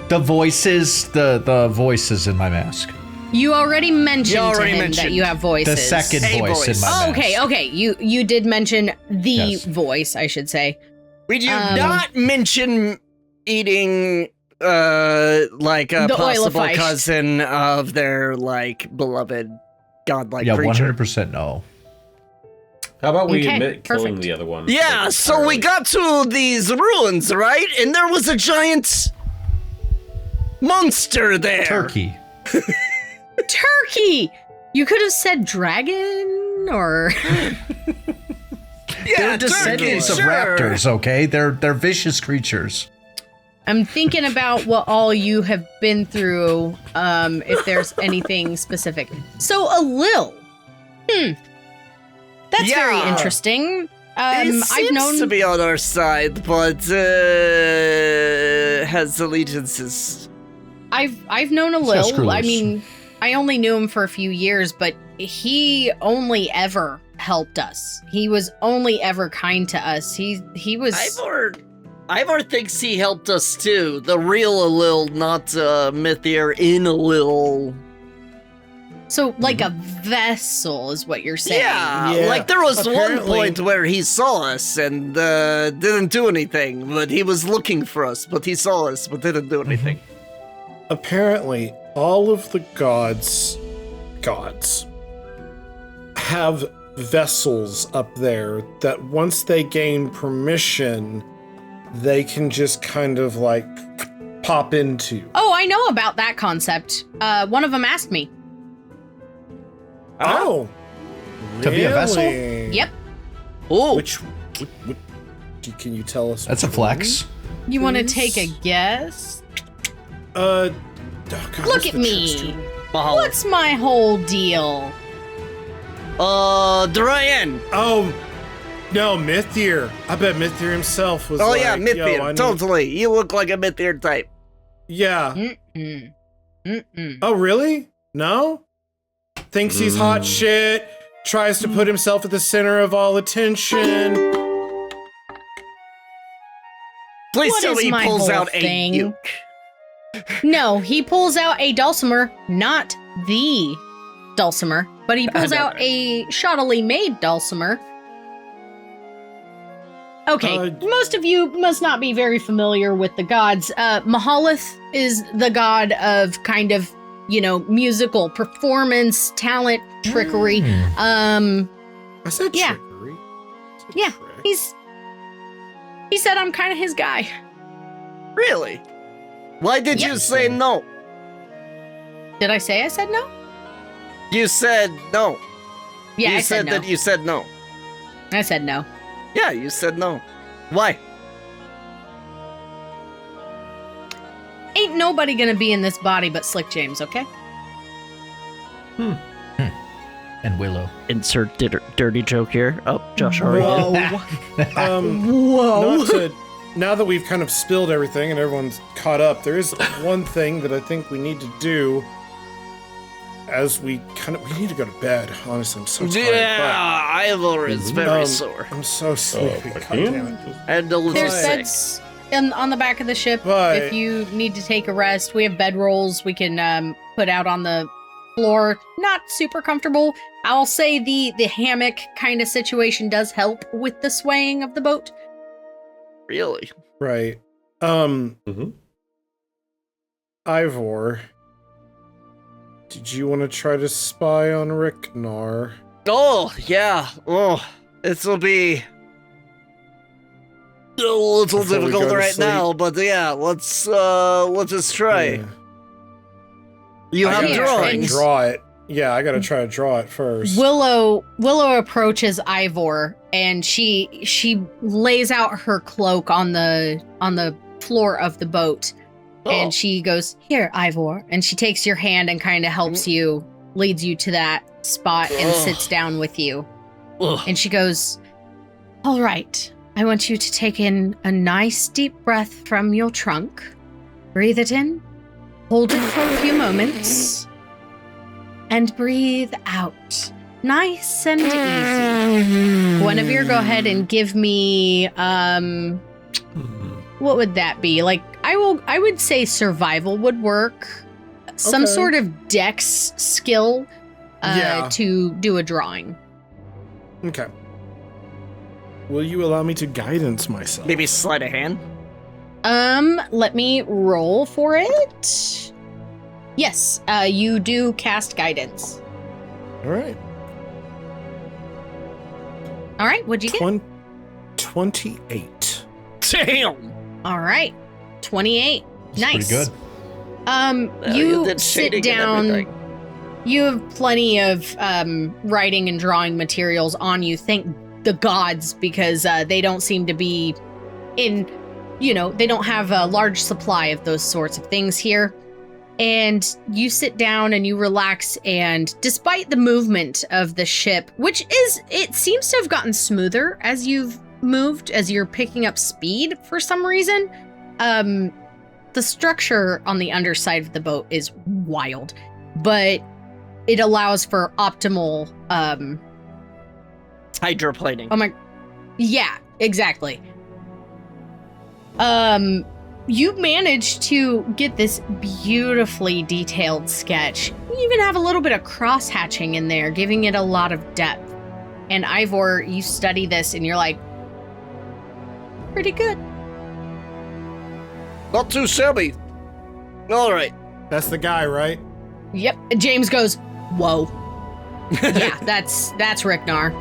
The voices, the voices in my mask. You already mentioned You already to him that mentioned. you have voices. The second A voice in voice. my Oh, mask. okay. You did mention the Yes. voice, I should say. We do Um, not mention eating like a The possible Olafeist. cousin of their like beloved godlike Yeah, creature. 100% no. How about we Okay, admit killing perfect. the other one? Yeah, Like, so we entirely? got to these ruins, right? And there was a giant monster there. Turkey. Turkey! You could have said dragon or Yeah, They're descendants of raptors, okay? They're vicious creatures. I'm thinking about what all you have been through, if there's anything specific. So a Lil. That's very Yeah. interesting. He I've seems known to be on our side, but has allegiances. I've known a got Lil. screw I loose. mean, I only knew him for a few years, but he only ever helped us. He was only ever kind to us. He was Ivor thinks he helped us too. The real Alil, not Mythir in Alil. So, like a vessel is what you're saying. Yeah, like there was one point where he saw us and didn't do anything, but he was looking for us, but he saw us, but didn't do anything. Apparently, all of the gods have vessels up there that once they gain permission, they can just kind of like pop into. Oh, I know about that concept. One of them asked me. Oh, to be a vessel? Yep. Oh, Which can you tell us? That's a flex. You want to take a guess? God, Look at me. What's my whole deal? Dryan. Oh, no, Mythir. I bet Mythir himself was Oh yeah, Mythir, totally. You look like a Mythir type. Yeah. Mm-mm. Mm-mm. Oh, really? No? Thinks he's hot shit, tries to put himself at the center of all attention. Please What tell is me he my pulls whole out thing? a uke. No, he pulls out a dulcimer, not the dulcimer, but he pulls out a shoddily made dulcimer. Okay, most of you must not be very familiar with the gods. Mahalath is the god of kind of, musical performance, talent, trickery. I said Yeah. trickery. Yeah, he said I'm kind of his guy. Really? Why did you say no? Did I say I said no? You said no. Yeah, you I said no. that you said no. I said no. Yeah, you said no. Why? Ain't nobody gonna be in this body but Slick James, okay? And Willow. Insert dirty joke here. Oh, Josh Whoa. Now that we've kind of spilled everything and everyone's caught up, there is one thing that I think we need to do as we need to go to bed. Honestly, I'm so tired. Yeah, Ivor is very sore. I'm so sleepy. God damn it. And a little There's sick. beds on the back of the ship But- if you need to take a rest. We have bedrolls we can put out on the floor. Not super comfortable. I'll say the hammock kind of situation does help with the swaying of the boat. Really? Right. Ivor, did you want to try to spy on Riknar? Oh, yeah. Oh, this'll be a little Before we go difficult to right sleep? now, but yeah, let's just try. Yeah. You I have gotta try and drawings. draw it. Yeah, I gotta try to draw it first. Willow approaches Ivor and she lays out her cloak on the floor of the boat. Oh. And she goes, "Here, Ivor." And she takes your hand and kind of helps you, leads you to that spot and sits down with you. Ugh. And she goes, "All right, I want you to take in a nice deep breath from your trunk. Breathe it in, hold it for a few moments, and breathe out. Nice and easy." Guinevere, go ahead and give me, what would that be? Like, I would say survival would work. Some Okay. sort of dex skill to do a drawing. Okay. Will you allow me to guidance myself? Maybe sleight of hand. Let me roll for it. Yes, you do cast guidance. All right. All right, what'd you get? 28. Damn. All right, 28. Nice. Pretty good. You You did sit shading and down. everything. You have plenty of writing and drawing materials on you. Thank the gods, because they don't seem to be in, they don't have a large supply of those sorts of things here. And you sit down and you relax, and despite the movement of the ship, it seems to have gotten smoother as you've moved, as you're picking up speed for some reason, the structure on the underside of the boat is wild, but it allows for optimal Hydroplaning. yeah, exactly. You managed to get this beautifully detailed sketch. You even have a little bit of cross-hatching in there, giving it a lot of depth. And Ivor, you study this and you're like, pretty good. Not too shabby. All right. That's the guy, right? Yep. James goes, whoa. Yeah, that's Riknar.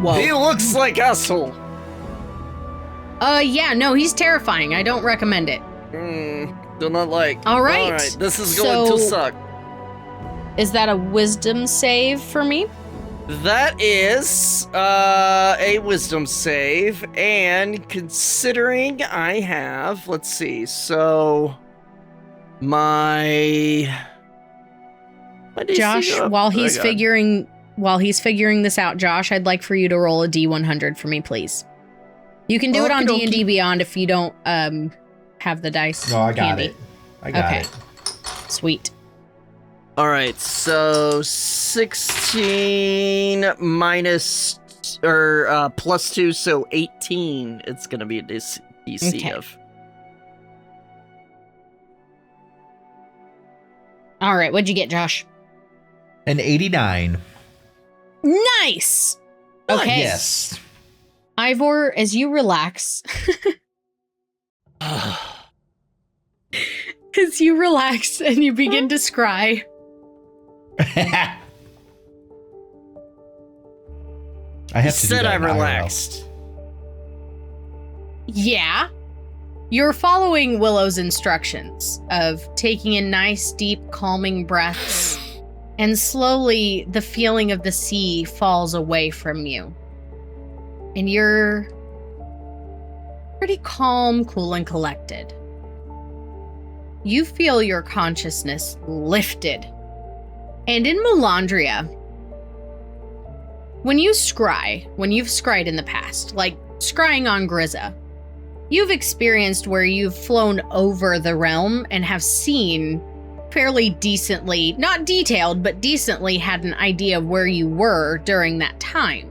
Whoa. He looks like asshole. Yeah, no, he's terrifying. I don't recommend it. Do not like. All right. All right. This is going to suck. Is that a wisdom save for me? That is a wisdom save, and considering I have, let's see, so my DC Josh, while he's figuring this out, Josh, I'd like for you to roll a D100 for me, please. You can do it on D&D Beyond if you don't have the dice. No, I got handy. it. I got it. Sweet. All right, so 16 minus or plus 2, so 18. It's gonna be a DC of. All right, what'd you get, Josh? An 89. Nice. Okay. Yes. Ivor, as you relax, and you begin to scry. I have to do that. I relaxed. Yeah. You're following Willow's instructions of taking in nice, deep, calming breaths, and slowly the feeling of the sea falls away from you. And you're pretty calm, cool, and collected. You feel your consciousness lifted. And in Melandria, when you've scryed in the past, like scrying on Grizza, you've experienced where you've flown over the realm and have seen fairly decently, not detailed, but decently had an idea of where you were during that time.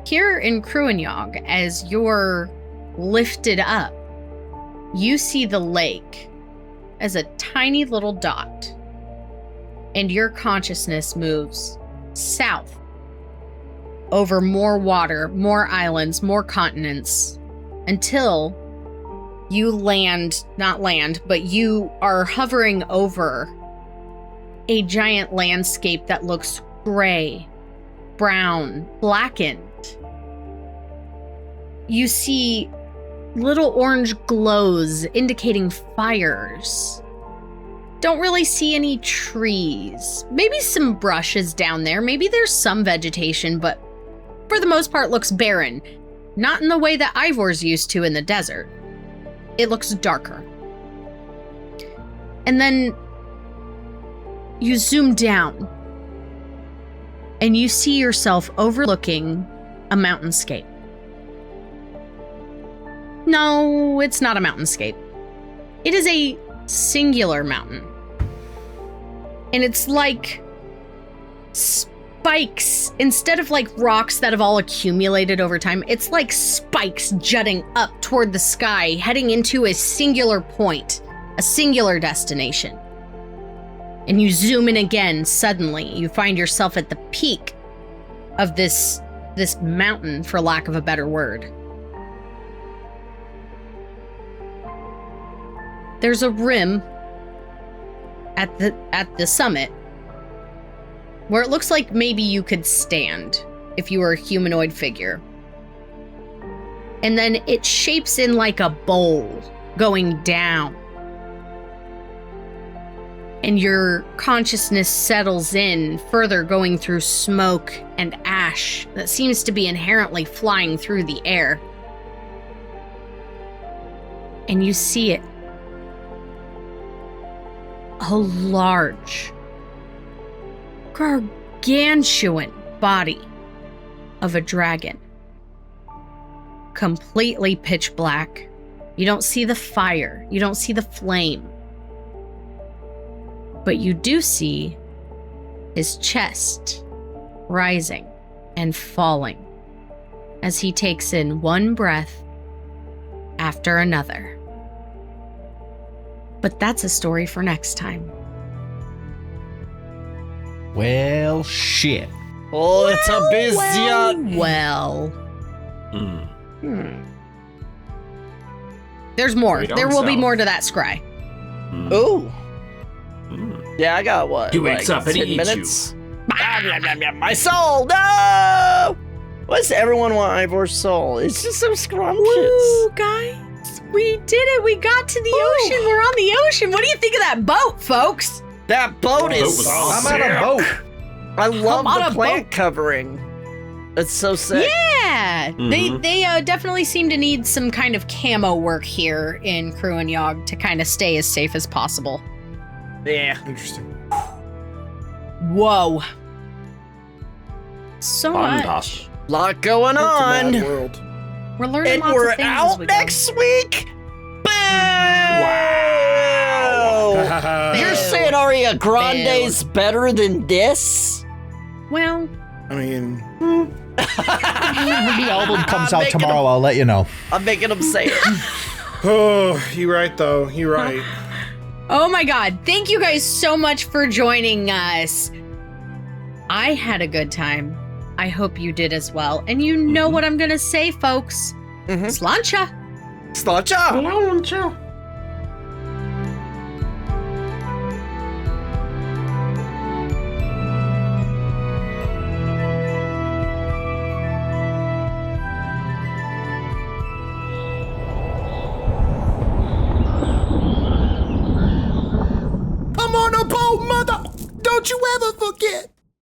Here in Cruinyog, as you're lifted up, you see the lake as a tiny little dot, and your consciousness moves south over more water, more islands, more continents, until you but you are hovering over a giant landscape that looks gray, brown, blackened. You see little orange glows indicating fires. Don't really see any trees. Maybe some brushes down there. Maybe there's some vegetation, but for the most part looks barren. Not in the way that Ivor's used to in the desert. It looks darker. And then you zoom down and you see yourself overlooking a mountainscape. No, it's not a mountainscape. It is a singular mountain. And it's like spikes. Instead of like rocks that have all accumulated over time, it's like spikes jutting up toward the sky, heading into a singular point, a singular destination. And you zoom in again, suddenly you find yourself at the peak of this mountain, for lack of a better word. There's a rim at the summit where it looks like maybe you could stand if you were a humanoid figure. And then it shapes in like a bowl going down. And your consciousness settles in further, going through smoke and ash that seems to be inherently flying through the air. And you see it. A large, gargantuan body of a dragon. Completely pitch black. You don't see the fire. You don't see the flame. But you do see his chest rising and falling as he takes in one breath after another. But that's a story for next time. Well, shit. Oh, it's a busy. Well. There's more. There will be more to that scry. Ooh. Yeah, I got what? He wakes up and he 10 eats minutes? My soul! No! Why does everyone want Ivor's soul? It's just so scrumptious. Woo, guys. We did it. We got to the ocean. We're on the ocean. What do you think of that boat, folks? That boat is awesome. I'm on a boat. I love on the a plant boat. covering. It's so sick. Yeah. They definitely seem to need some kind of camo work here in Cruanyog to kind of stay as safe as possible. Yeah. Interesting. Whoa. So much. Fantastic. Lot going It's a on. mad world. We're learning And lots we're of things as out we go. next week. Wow. You're saying Aria Grande's better than this? Well, I mean, When the album comes out making tomorrow, I'll let you know. I'm making him say it. oh, you're right though. You're right. oh my God. Thank you guys so much for joining us. I had a good time. I hope you did as well. And you know what I'm going to say, folks. Slancha. Slancha. Launcher. I'm on a boat, mother. Don't you ever forget.